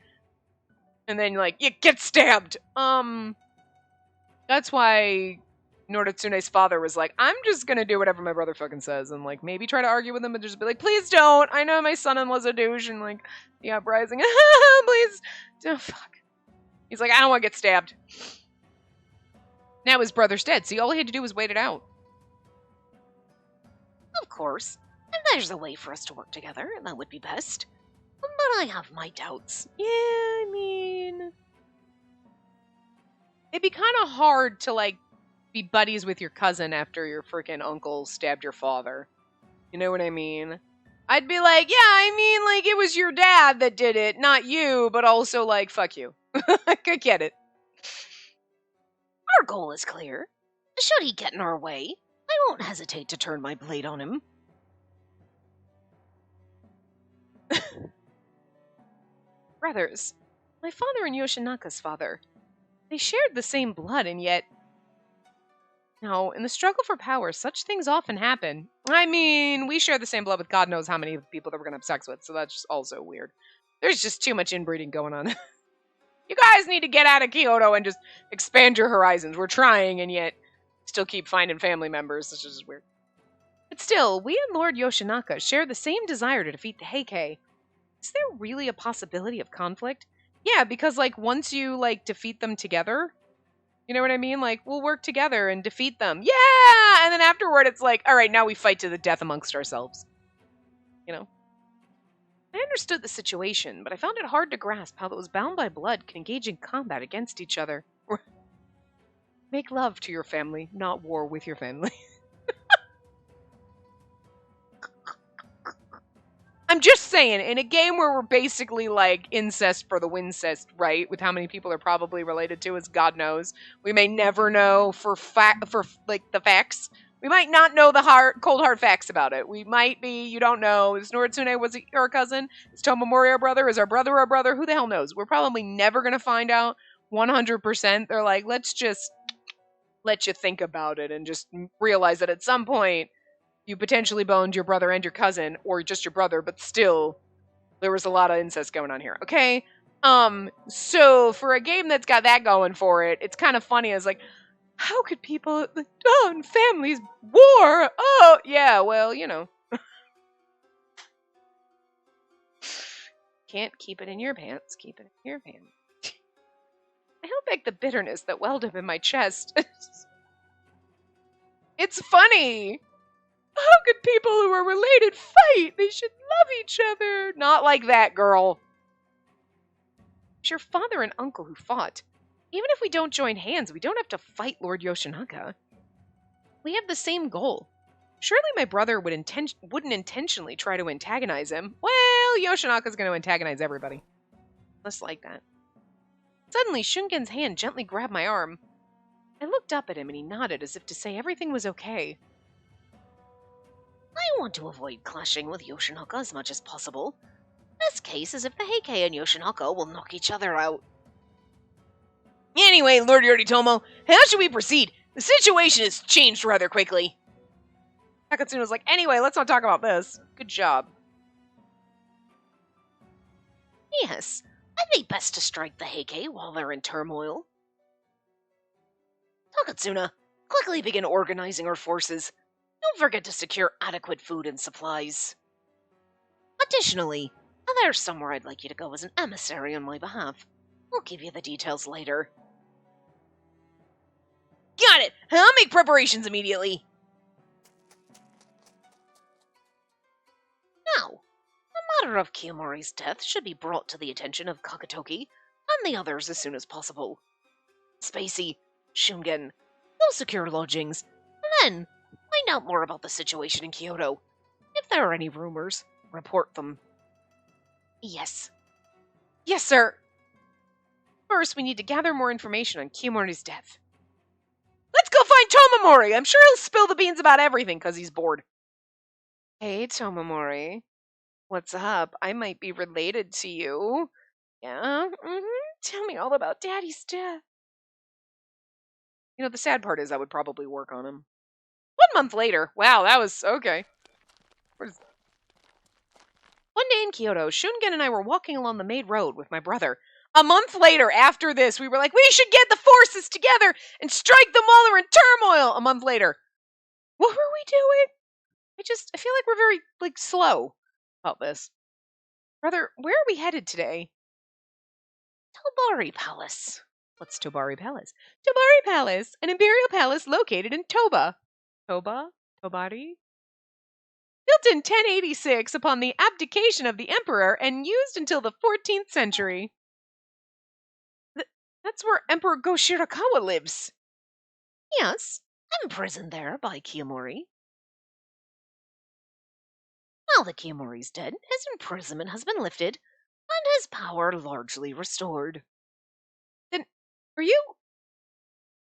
And then, like, you get stabbed. That's why Noritsune's father was like, I'm just gonna do whatever my brother fucking says, and like maybe try to argue with him, but just be like, please don't. I know my son-in-law's a douche, and like the uprising. Please, oh, fuck. He's like, I don't want to get stabbed. Now his brother's dead, so all he had to do was wait it out. Of course, if there's a way for us to work together, that would be best. But I have my doubts. Yeah, I mean, it'd be kind of hard to like be buddies with your cousin after your freaking uncle stabbed your father. You know what I mean? I'd be like, yeah, I mean, like, it was your dad that did it, not you, but also, like, fuck you. I get it. Our goal is clear. Should he get in our way, I won't hesitate to turn my blade on him. Brothers, my father and Yoshinaka's father, they shared the same blood, and yet... No, in the struggle for power, such things often happen. I mean, we share the same blood with God knows how many people that we're going to have sex with, so that's just also weird. There's just too much inbreeding going on. You guys need to get out of Kyoto and just expand your horizons. We're trying, and yet still keep finding family members. It's just weird. But still, we and Lord Yoshinaka share the same desire to defeat the Heike. Is there really a possibility of conflict? Yeah, because, like, once you, like, defeat them together... You know what I mean? Like, we'll work together and defeat them. Yeah! And then afterward, it's like, all right, now we fight to the death amongst ourselves. You know? I understood the situation, but I found it hard to grasp how those bound by blood can engage in combat against each other. Make love to your family, not war with your family. I'm just saying, in a game where we're basically like incest for the wincest, right? With how many people are probably related to us, God knows. We may never know for the facts. We might not know the cold hard facts about it. We might be, you don't know. Is Noritsune was our cousin? Is Tomomori our brother? Is our brother our brother? Who the hell knows? We're probably never gonna find out 100%. They're like, let's just let you think about it and just realize that at some point you potentially boned your brother and your cousin, or just your brother, but still, there was a lot of incest going on here, okay? So for a game that's got that going for it, it's kind of funny. It's like, how could people, in families, war? Oh, yeah, well, you know. Can't keep it in your pants, keep it in your pants. I held back the bitterness that welled up in my chest. It's funny. How could people who are related fight? They should love each other. Not like that, girl. It's your father and uncle who fought. Even if we don't join hands, we don't have to fight Lord Yoshinaka. We have the same goal. Surely my brother wouldn't intentionally try to antagonize him. Well, Yoshinaka's going to antagonize everybody. Just like that. Suddenly, Shungen's hand gently grabbed my arm. I looked up at him and he nodded as if to say everything was okay. I want to avoid clashing with Yoshinaka as much as possible. Best case is if the Heike and Yoshinaka will knock each other out. Anyway, Lord Yoritomo, how should we proceed? The situation has changed rather quickly. Takatsune was like, anyway, let's not talk about this. Good job. Yes, I think best to strike the Heike while they're in turmoil. Takatsuna, quickly begin organizing our forces. Don't forget to secure adequate food and supplies. Additionally, there's somewhere I'd like you to go as an emissary on my behalf. I'll give you the details later. Got it! I'll make preparations immediately. Now, the matter of Kiyomori's death should be brought to the attention of Kakatoki and the others as soon as possible. Spacey, Shungen, they'll secure lodgings, and then find out more about the situation in Kyoto. If there are any rumors, report them. Yes. Yes, sir. First, we need to gather more information on Kiyomori's death. Let's go find Tomomori! I'm sure he'll spill the beans about everything because he's bored. Hey, Tomomori. What's up? I might be related to you. Yeah? Tell me all about Daddy's death. You know, the sad part is I would probably work on him. 1 month later. Wow, that was... okay. One day in Kyoto, Shungen and I were walking along the main road with my brother. A month later, after this, we were like, we should get the forces together and strike them while they're in turmoil! A month later. What were we doing? I feel like we're very, slow about this. Brother, where are we headed today? Tobari Palace. What's Tobari Palace? Tobari Palace, an imperial palace located in Toba. Toba? Tobari? Built in 1086 upon the abdication of the emperor and used until the 14th century. That's where Emperor Go-Shirakawa lives. Yes, imprisoned there by Kiyomori. Now that Kiyomori's dead, his imprisonment has been lifted, and his power largely restored. Then, are you?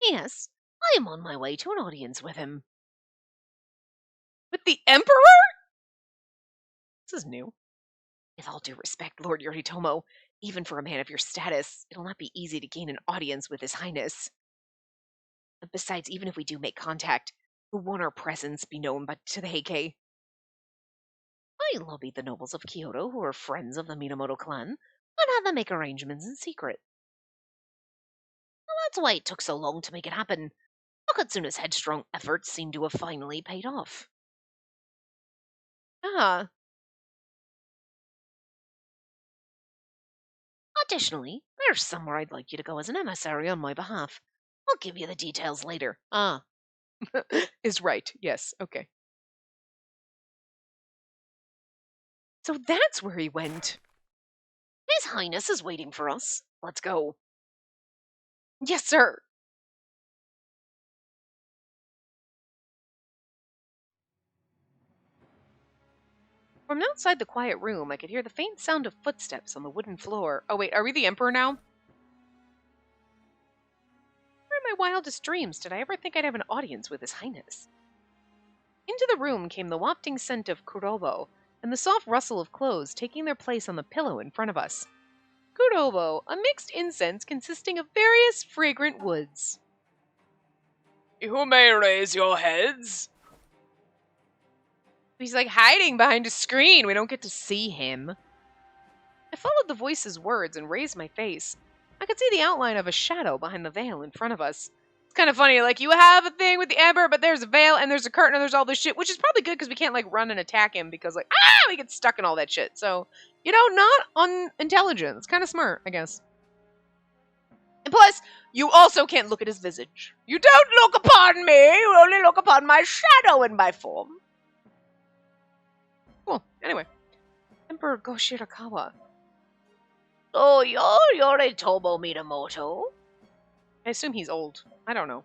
Yes, I am on my way to an audience with him. With the Emperor? This is new. With all due respect, Lord Yoritomo, even for a man of your status, it'll not be easy to gain an audience with His Highness. Besides, even if we do make contact, who won't our presence be known but to the Heikei? I lobbied the nobles of Kyoto who are friends of the Minamoto clan and had them make arrangements in secret. Well, that's why it took so long to make it happen. Takatsuna's headstrong efforts seem to have finally paid off. Ah. Additionally, there's somewhere I'd like you to go as an emissary on my behalf. I'll give you the details later. Ah. Is right. Yes. Okay. So that's where he went. His Highness is waiting for us. Let's go. Yes, sir. From outside the quiet room, I could hear the faint sound of footsteps on the wooden floor. Oh, wait, are we the Emperor now? Where in my wildest dreams did I ever think I'd have an audience with His Highness? Into the room came the wafting scent of kurobo and the soft rustle of clothes taking their place on the pillow in front of us. Kurobo, a mixed incense consisting of various fragrant woods. You may raise your heads. He's hiding behind a screen. We don't get to see him. I followed the voice's words and raised my face. I could see the outline of a shadow behind the veil in front of us. It's kind of funny, you have a thing with the Emperor, but there's a veil and there's a curtain and there's all this shit, which is probably good because we can't, run and attack him because, we get stuck in all that shit. So, not unintelligent. It's kind of smart, I guess. And plus, you also can't look at his visage. You don't look upon me, you only look upon my shadow in my form. Cool. Anyway. Emperor Go-Shirakawa. Oh, you're a Tobo Minamoto? I assume he's old. I don't know.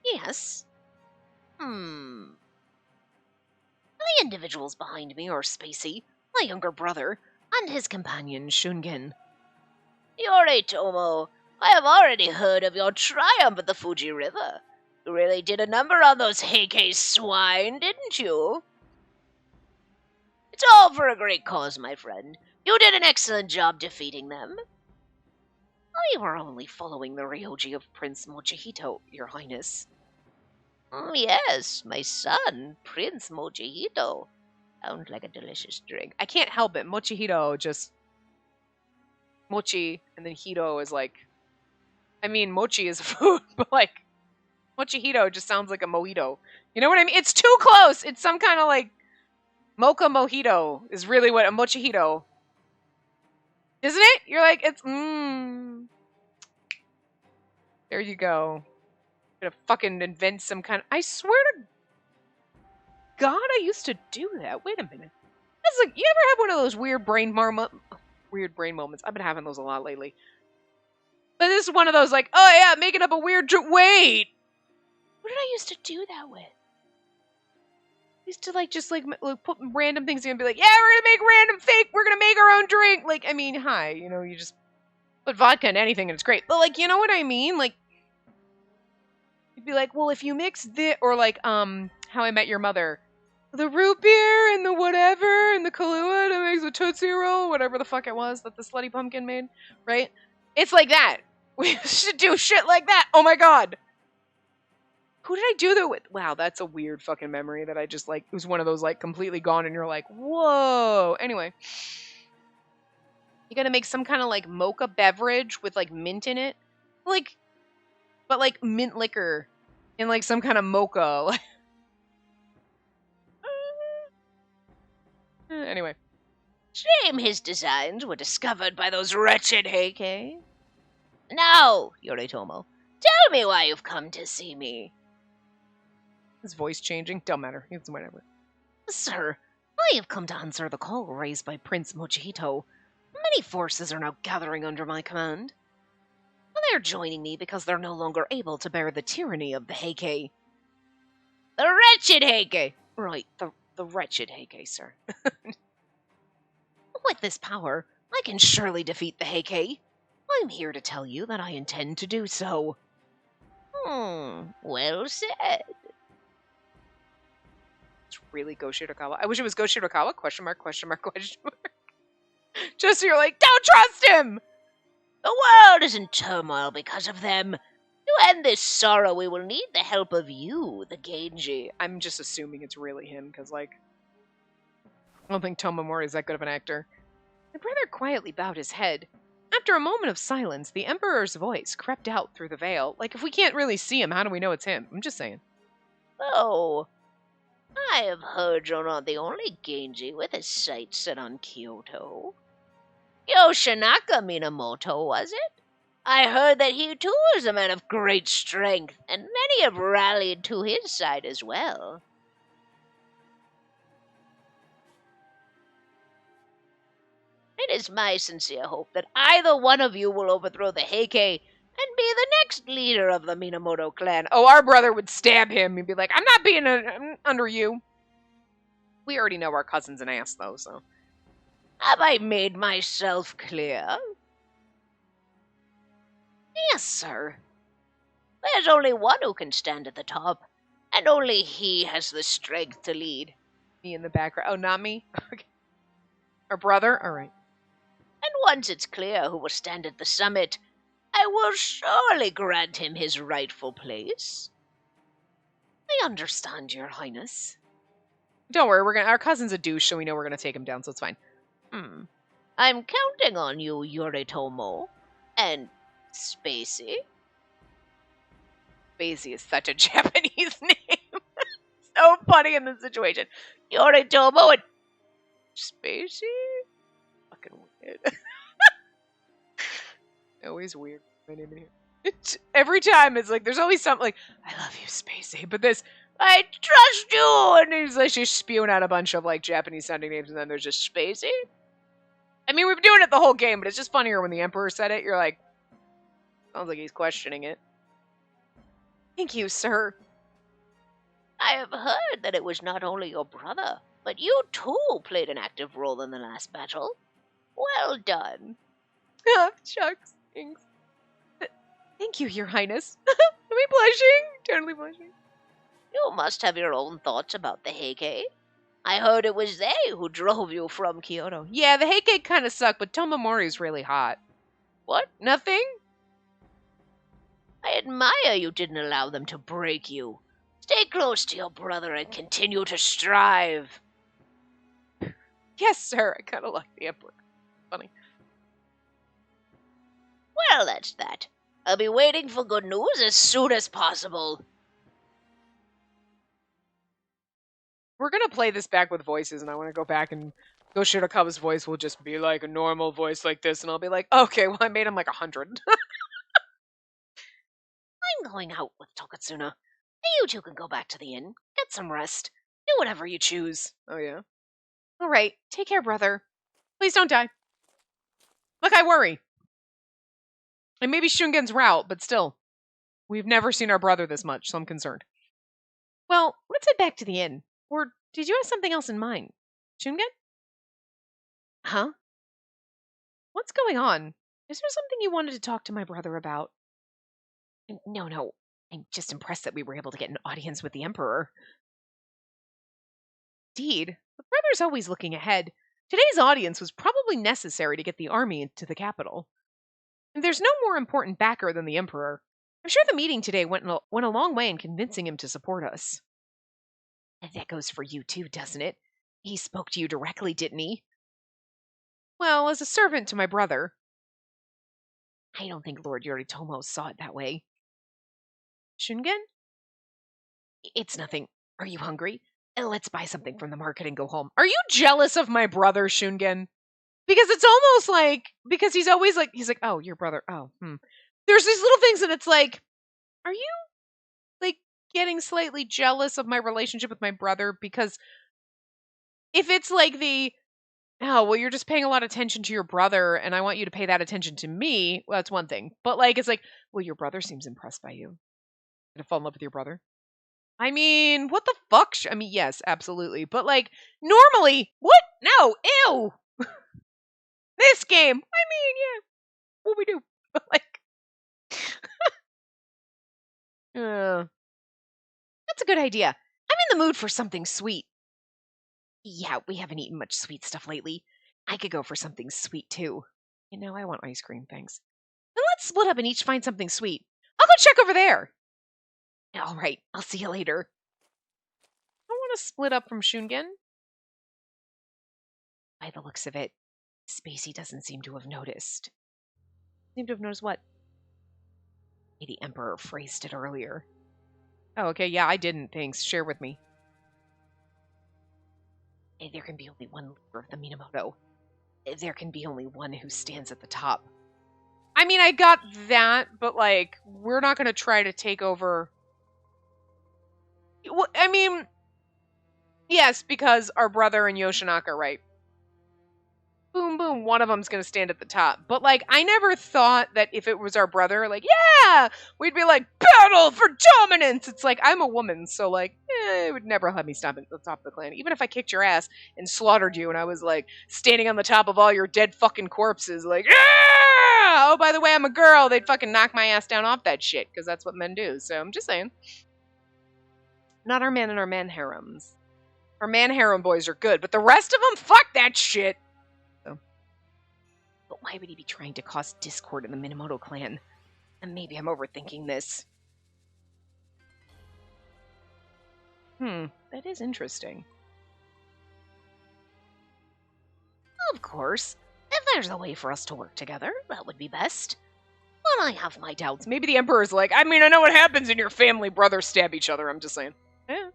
Yes. The individuals behind me are Spacey, my younger brother, and his companion Shungen. Yoritomo, I have already heard of your triumph at the Fuji River. You really did a number on those Heikei swine, didn't you? It's all for a great cause, my friend. You did an excellent job defeating them. We were only following the Ryoji of Prince Mochihito, Your Highness. Yes, my son, Prince Mochihito. Sounds like a delicious drink. I can't help it. Mochihito just... Mochi, and then Hito is mochi is a food, but Mochihito just sounds like a mojito. You know what I mean? It's too close. It's some kind of like mocha mojito is really what a mochihito. Isn't it? You're like, it's There you go. I'm gonna fucking invent some kind of, I swear to God, I used to do that. Wait a minute. That's like, you ever have one of those weird brain moments? I've been having those a lot lately. But this is one of those like, oh yeah, making up a weird wait. What did I used to do that with? I used to like just like put random things in and be like, yeah, we're gonna make random thing. We're gonna make our own drink. Like, I mean, hi, you just put vodka in anything and it's great. But like, you know what I mean? Like, you'd be like, well, if you mix this, or like, How I Met Your Mother, the root beer and the whatever and the Kahlua that makes a Tootsie Roll, whatever the fuck it was that the Slutty Pumpkin made, right? It's like that. We should do shit like that. Oh my god. Who did I do that with? Wow, that's a weird fucking memory that I just like, it was one of those like completely gone and you're like, whoa. Anyway. You gotta make some kind of like mocha beverage with like mint in it. Like, but like mint liquor in like some kind of mocha. Anyway. Shame his designs were discovered by those wretched Heike. Now, Yoritomo, tell me why you've come to see me. His voice changing? Don't matter. It's whatever. Sir, I have come to answer the call raised by Prince Mochihito. Many forces are now gathering under my command. They're joining me because they're no longer able to bear the tyranny of the Heike. The wretched Heike! Right, the wretched Heike, sir. With this power, I can surely defeat the Heike. I'm here to tell you that I intend to do so. Well said. It's really Go Shirakawa. I wish it was Go Shirakawa? Question mark, question mark, question mark. Just so you're like, don't trust him! The world is in turmoil because of them. To end this sorrow, we will need the help of you, the Genji. I'm just assuming it's really him, because, like, I don't think Tomomori is that good of an actor. The brother quietly bowed his head. After a moment of silence, the Emperor's voice crept out through the veil. Like, if we can't really see him, how do we know it's him? I'm just saying. Oh, I have heard you're not the only Genji with his sights set on Kyoto. Yoshinaka Minamoto, was it? I heard that he too is a man of great strength, and many have rallied to his side as well. It is my sincere hope that either one of you will overthrow the Heike and be the next leader of the Minamoto clan. Oh, our brother would stab him and be like, I'm not being under you. We already know our cousin's an ass, though, so. Have I made myself clear? Yes, sir. There's only one who can stand at the top, and only he has the strength to lead. Me in the background. Oh, not me? Okay. Our brother? All right. And once it's clear who will stand at the summit, I will surely grant him his rightful place. I understand, Your Highness. Don't worry, our cousin's a douche, so we know we're gonna take him down, so it's fine. I'm counting on you, Yoritomo. And Spacey? Spacey is such a Japanese name. So funny in this situation. Yoritomo and Spacey? Fucking weird. Always weird. My name in here. Every time it's like, there's always something like, I love you, Spacey. But this, I trust you! And he's like, she's spewing out a bunch of like Japanese sounding names, and then there's just Spacey. I mean, we've been doing it the whole game, but it's just funnier when the Emperor said it. You're like, sounds like he's questioning it. Thank you, sir. I have heard that it was not only your brother, but you too played an active role in the last battle. Well done. Shucks. Thanks. Thank you, Your Highness. Am I blushing? Totally blushing. You must have your own thoughts about the Heike. I heard it was they who drove you from Kyoto. Yeah, the Heike kind of suck, but Tomomori's really hot. What? Nothing? I admire you didn't allow them to break you. Stay close to your brother and continue to strive. Yes, sir. I kind of like the Emperor. Funny. Well, that's that. I'll be waiting for good news as soon as possible. we're gonna play this back with voices, and I want to go back and Goshirakawa's voice will just be like a normal voice like this, and I'll be like, okay, well, I made him like 100. I'm going out with Tokatsuna. You two can go back to the inn, get some rest, do whatever you choose. Oh, yeah? All right. Take care, brother. Please don't die. Look, I worry. And maybe Shungen's route, but still. We've never seen our brother this much, so I'm concerned. Well, let's head back to the inn. Or did you have something else in mind? Shungen? Huh? What's going on? Is there something you wanted to talk to my brother about? No. I'm just impressed that we were able to get an audience with the Emperor. Indeed. The brother's always looking ahead. Today's audience was probably necessary to get the army into the capital. And there's no more important backer than the Emperor. I'm sure the meeting today went a long way in convincing him to support us. And that goes for you too, doesn't it? He spoke to you directly, didn't he? Well, as a servant to my brother. I don't think Lord Yoritomo saw it that way. Shungen? It's nothing. Are you hungry? Let's buy something from the market and go home. Are you jealous of my brother, Shungen? Because it's almost like, because he's always like, he's like, oh, your brother, oh, There's these little things and it's like, are you, like, getting slightly jealous of my relationship with my brother? Because if it's like oh, well, you're just paying a lot of attention to your brother and I want you to pay that attention to me, well, that's one thing. But, like, it's like, well, your brother seems impressed by you. Gonna fall in love with your brother? I mean, what the fuck? I mean, yes, absolutely. But, like, normally, what? No, ew! This game, I mean, yeah, what we do. But, like, that's a good idea. I'm in the mood for something sweet. Yeah, we haven't eaten much sweet stuff lately. I could go for something sweet, too. I want ice cream, thanks. Then let's split up and each find something sweet. I'll go check over there. All right, I'll see you later. I want to split up from Shungen. By the looks of it, Spacey doesn't seem to have noticed. Seem to have noticed what? The Emperor phrased it earlier. Oh, okay, yeah, I didn't, thanks. Share with me. There can be only one leader of the Minamoto. There can be only one who stands at the top. I mean, I got that, but, like, we're not going to try to take over. I mean, yes, because our brother and Yoshinaka, right? Boom, boom, one of them's going to stand at the top. But, like, I never thought that if it was our brother, like, yeah, we'd be like, battle for dominance! It's like, I'm a woman, so, like, it would never let me stop at the top of the clan. Even if I kicked your ass and slaughtered you and I was, like, standing on the top of all your dead fucking corpses, like, yeah! Oh, by the way, I'm a girl, they'd fucking knock my ass down off that shit, because that's what men do. So, I'm just saying. Not our men and our man harems. Our man harem boys are good, but the rest of them, fuck that shit! But why would he be trying to cause discord in the Minamoto clan? And maybe I'm overthinking this. That is interesting. Of course. If there's a way for us to work together, that would be best. But I have my doubts. Maybe the Emperor's like, I mean, I know what happens in your family. Brothers stab each other. I'm just saying. Yeah.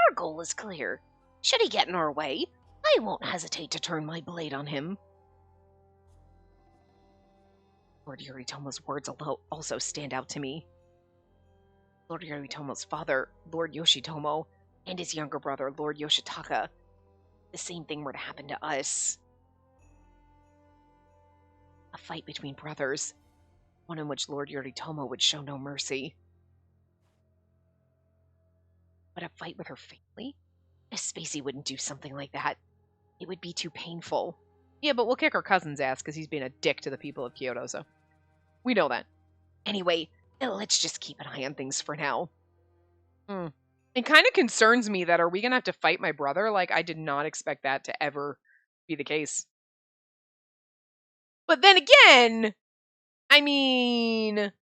Our goal is clear. Should he get in our way, I won't hesitate to turn my blade on him. Lord Yoritomo's words also stand out to me. Lord Yoritomo's father, Lord Yoshitomo, and his younger brother, Lord Yoshitaka. The same thing were to happen to us. A fight between brothers, one in which Lord Yoritomo would show no mercy. But a fight with her family? Spacey wouldn't do something like that. It would be too painful. Yeah, but we'll kick our cousin's ass because he's being a dick to the people of Kyoto, so we know that. Anyway, let's just keep an eye on things for now. It kind of concerns me that are we going to have to fight my brother? Like, I did not expect that to ever be the case. But then again, I mean,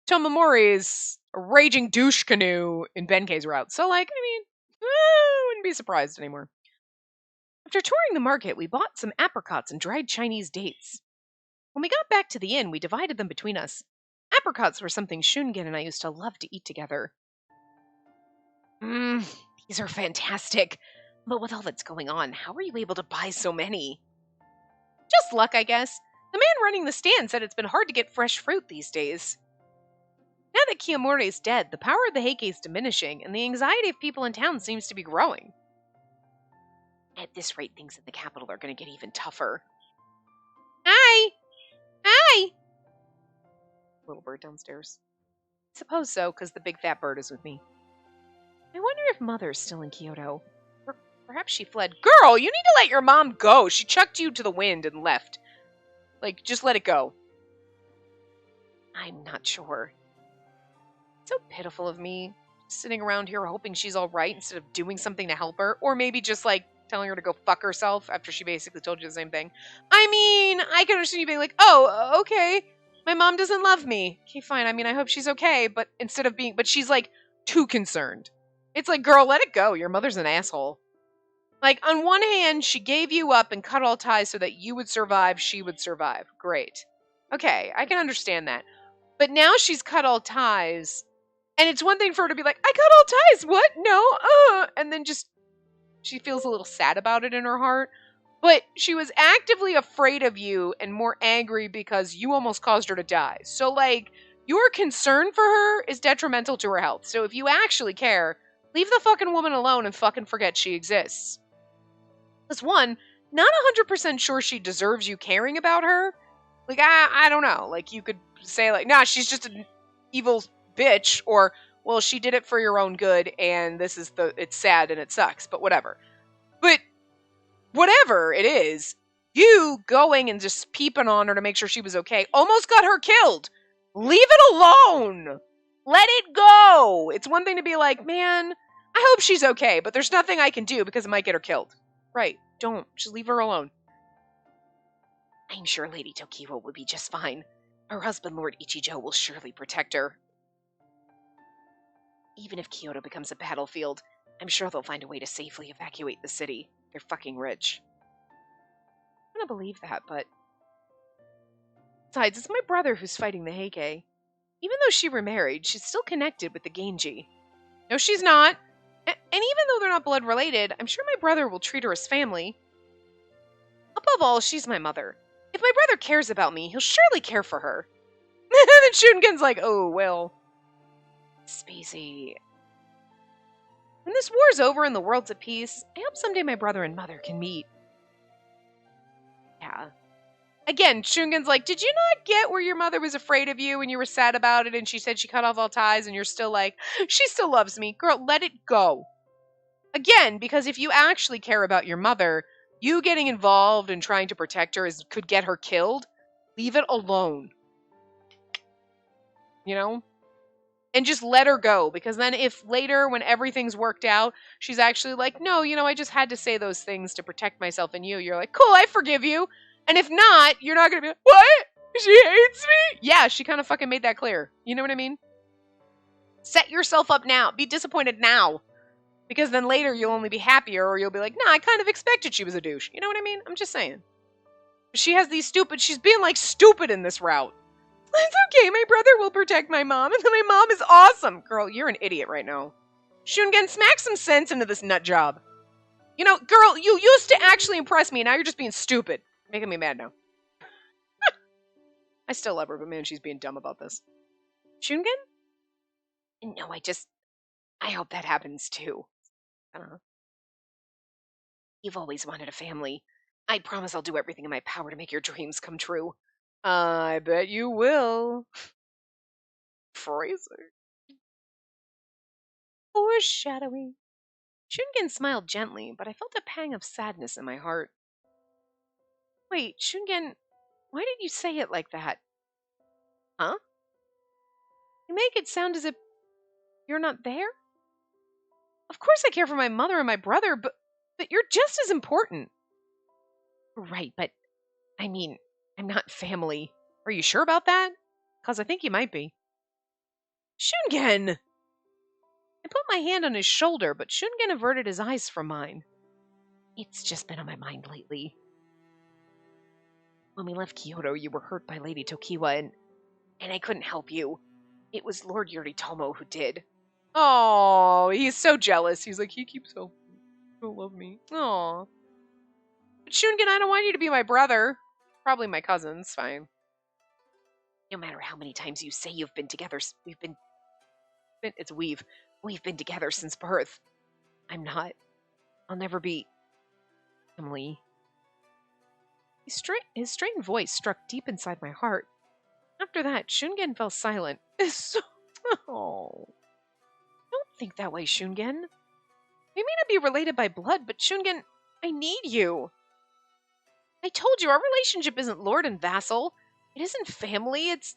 Tomomori is a raging douche canoe in Benkei's route. So, like, I mean, I wouldn't be surprised anymore. After touring the market, we bought some apricots and dried Chinese dates. When we got back to the inn, we divided them between us. Apricots were something Shungen and I used to love to eat together. The These are fantastic. But with all that's going on, how are you able to buy so many? Just luck, I guess. The man running the stand said it's been hard to get fresh fruit these days. Now that Kiyomori is dead, the power of the Heike is diminishing, and the anxiety of people in town seems to be growing. At this rate, things in the capital are going to get even tougher. Hi! Hi! Little bird downstairs. I suppose so, because the big fat bird is with me. I wonder if Mother's still in Kyoto. Perhaps she fled. Girl, you need to let your mom go. She chucked you to the wind and left. Like, just let it go. I'm not sure. It's so pitiful of me, sitting around here hoping she's all right instead of doing something to help her. Or maybe just, like, telling her to go fuck herself after she basically told you the same thing. I mean, I can understand you being like, oh, okay, my mom doesn't love me. Okay, fine. I mean, I hope she's okay. But instead of being, but she's, like, too concerned. It's like, girl, let it go. Your mother's an asshole. Like, on one hand, she gave you up and cut all ties so that you would survive, she would survive. Great. Okay, I can understand that. But now she's cut all ties, and it's one thing for her to be like, I cut all ties, what? No, and then just, she feels a little sad about it in her heart. But she was actively afraid of you and more angry because you almost caused her to die. So, like, your concern for her is detrimental to her health. So if you actually care, leave the fucking woman alone and fucking forget she exists. Because one, not 100% sure she deserves you caring about her. Like, I don't know. Like, you could say, like, nah, she's just an evil bitch. Or, well, she did it for your own good, and it's sad and it sucks, but whatever. But whatever it is, you going and just peeping on her to make sure she was okay almost got her killed. Leave it alone. Let it go. It's one thing to be like, man, I hope she's okay, but there's nothing I can do because it might get her killed. Right. Don't. Just leave her alone. I'm sure Lady Tokiwa will be just fine. Her husband, Lord Ichijo, will surely protect her. Even if Kyoto becomes a battlefield, I'm sure they'll find a way to safely evacuate the city. They're fucking rich. I don't believe that, but... Besides, it's my brother who's fighting the Heike. Even though she remarried, she's still connected with the Genji. No, she's not. And even though they're not blood related, I'm sure my brother will treat her as family. Above all, she's my mother. If my brother cares about me, he'll surely care for her. Then Shungen's like, oh, well. Spacey. When this war's over and the world's at peace, I hope someday my brother and mother can meet. Yeah. Again, Shungen's like, did you not get where your mother was afraid of you and you were sad about it and she said she cut off all ties and you're still like, she still loves me. Girl, let it go. Again, because if you actually care about your mother, you getting involved and trying to protect her could get her killed. Leave it alone. You know? And just let her go. Because then if later, when everything's worked out, she's actually like, no, I just had to say those things to protect myself and you. You're like, cool, I forgive you. And if not, you're not going to be like, what? She hates me? Yeah, she kind of fucking made that clear. You know what I mean? Set yourself up now. Be disappointed now. Because then later you'll only be happier or you'll be like, nah, I kind of expected she was a douche. You know what I mean? I'm just saying. She has these she's being like stupid in this route. It's okay, my brother will protect my mom, and then my mom is awesome. Girl, you're an idiot right now. Shungen, smack some sense into this nut job. Girl, you used to actually impress me, and now you're just being stupid. Making me mad now. I still love her, but man, she's being dumb about this. Shungen? No, I hope that happens too. I don't know. You've always wanted a family. I promise I'll do everything in my power to make your dreams come true. I bet you will. Fraser. Foreshadowing. Shungen smiled gently, but I felt a pang of sadness in my heart. Wait, Shungen, why did you say it like that? Huh? You make it sound as if you're not there? Of course I care for my mother and my brother, but you're just as important. Right, but, I mean, I'm not family. Are you sure about that? Because I think you might be. Shungen! I put my hand on his shoulder, but Shungen averted his eyes from mine. It's just been on my mind lately. When we left Kyoto, you were hurt by Lady Tokiwa, and I couldn't help you. It was Lord Yoritomo who did. Oh, he's so jealous. He's like, he keeps helping. He don't love me. Oh. But Shungan, I don't want you to be my brother. Probably my cousin. It's fine. No matter how many times you say you've been together, we've been together since birth. I'm not. I'll never be. Emily. His strained voice struck deep inside my heart. After that, Shungan fell silent. Oh. Don't think that way, Shungan. We may not be related by blood, but Shungan, I need you. I told you, our relationship isn't lord and vassal. It isn't family. It's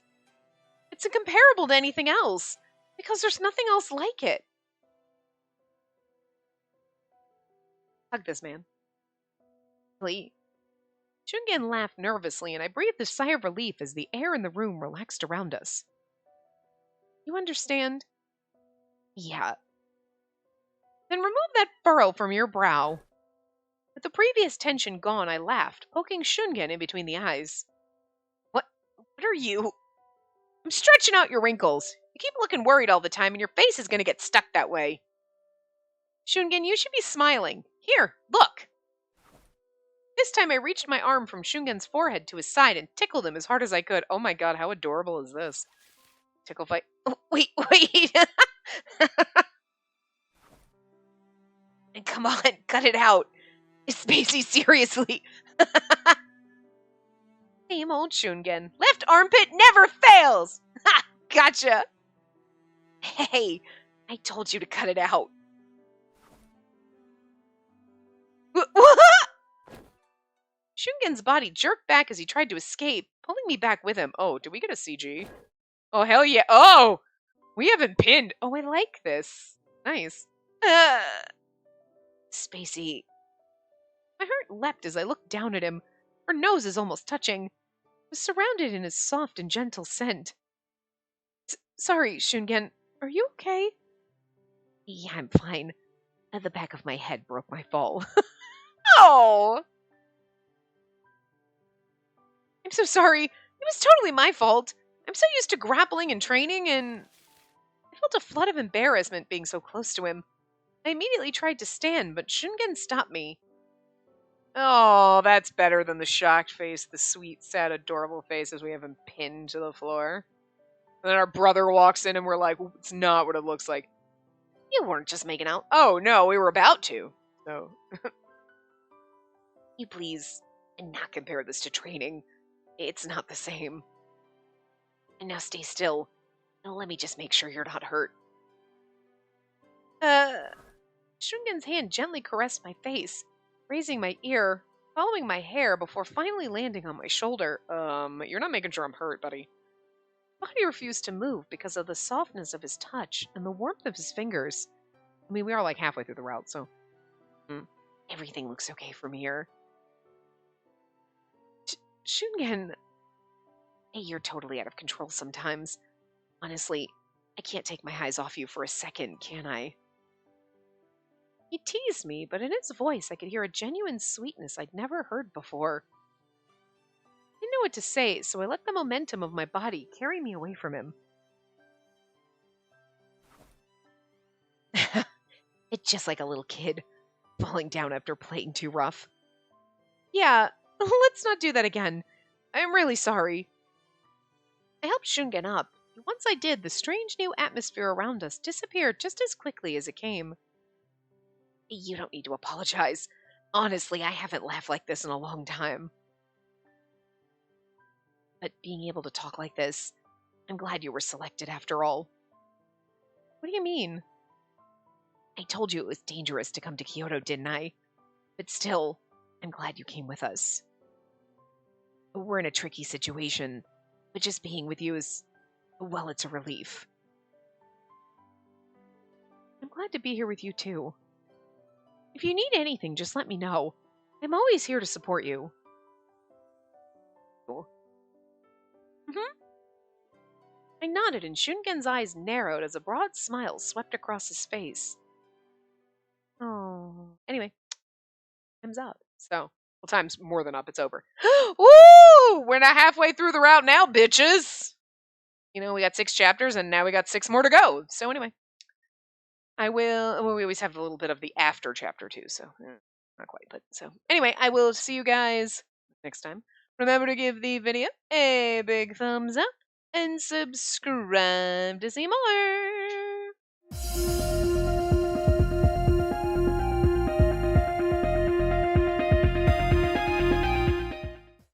incomparable to anything else. Because there's nothing else like it. Hug this man. Please. Shungan laughed nervously, and I breathed a sigh of relief as the air in the room relaxed around us. You understand? Yeah. Then remove that furrow from your brow. With the previous tension gone, I laughed, poking Shungan in between the eyes. What are you? I'm stretching out your wrinkles. You keep looking worried all the time, and your face is going to get stuck that way. Shungan, you should be smiling. Here, look. This time I reached my arm from Shungan's forehead to his side and tickled him as hard as I could. Oh my god, how adorable is this? Tickle fight. Oh, wait. And come on, cut it out. Spacey, seriously. Same old Shungan. Left armpit never fails! Ha! Gotcha! Hey, I told you to cut it out. Shungan's body jerked back as he tried to escape, pulling me back with him. Oh, did we get a CG? Oh, hell yeah. Oh! We haven't pinned. Oh, I like this. Nice. Spacey. My heart leapt as I looked down at him. Her nose is almost touching. I was surrounded in his soft and gentle scent. Sorry, Shungan. Are you okay? Yeah, I'm fine. The back of my head broke my fall. Oh! I'm so sorry. It was totally my fault. I'm so used to grappling and training, and I felt a flood of embarrassment being so close to him. I immediately tried to stand, but Shungan stopped me. Oh, that's better than the shocked face, the sweet, sad, adorable face as we have him pinned to the floor. And then our brother walks in and we're like, it's not what it looks like. You weren't just making out. Oh, no, we were about to. So. You please not compare this to training. It's not the same. And now stay still. Now let me just make sure you're not hurt. Shungan's hand gently caressed my face, raising my ear, following my hair before finally landing on my shoulder. You're not making sure I'm hurt, buddy. Body refused to move because of the softness of his touch and the warmth of his fingers. I mean, we are like halfway through the route, so. Everything looks okay from here. Shungan. Hey, you're totally out of control sometimes. Honestly, I can't take my eyes off you for a second, can I? He teased me, but in his voice I could hear a genuine sweetness I'd never heard before. I didn't know what to say, so I let the momentum of my body carry me away from him. It's just like a little kid falling down after playing too rough. Yeah, let's not do that again. I'm really sorry. I helped Shungan up, and once I did, the strange new atmosphere around us disappeared just as quickly as it came. You don't need to apologize. Honestly, I haven't laughed like this in a long time. But being able to talk like this, I'm glad you were selected after all. What do you mean? I told you it was dangerous to come to Kyoto, didn't I? But still, I'm glad you came with us. We're in a tricky situation, but just being with you is, well, it's a relief. I'm glad to be here with you, too. If you need anything, just let me know. I'm always here to support you. I nodded, and Shungen's eyes narrowed as a broad smile swept across his face. Oh. Anyway, time's up. So, well, time's more than up. It's over. Woo! We're not halfway through the route now, bitches. You know, we got 6 chapters, and now we got 6 more to go. So anyway, I will. Well, we always have a little bit of the after chapter too, so not quite. But so anyway, I will see you guys next time. Remember to give the video a big thumbs up and subscribe to see more.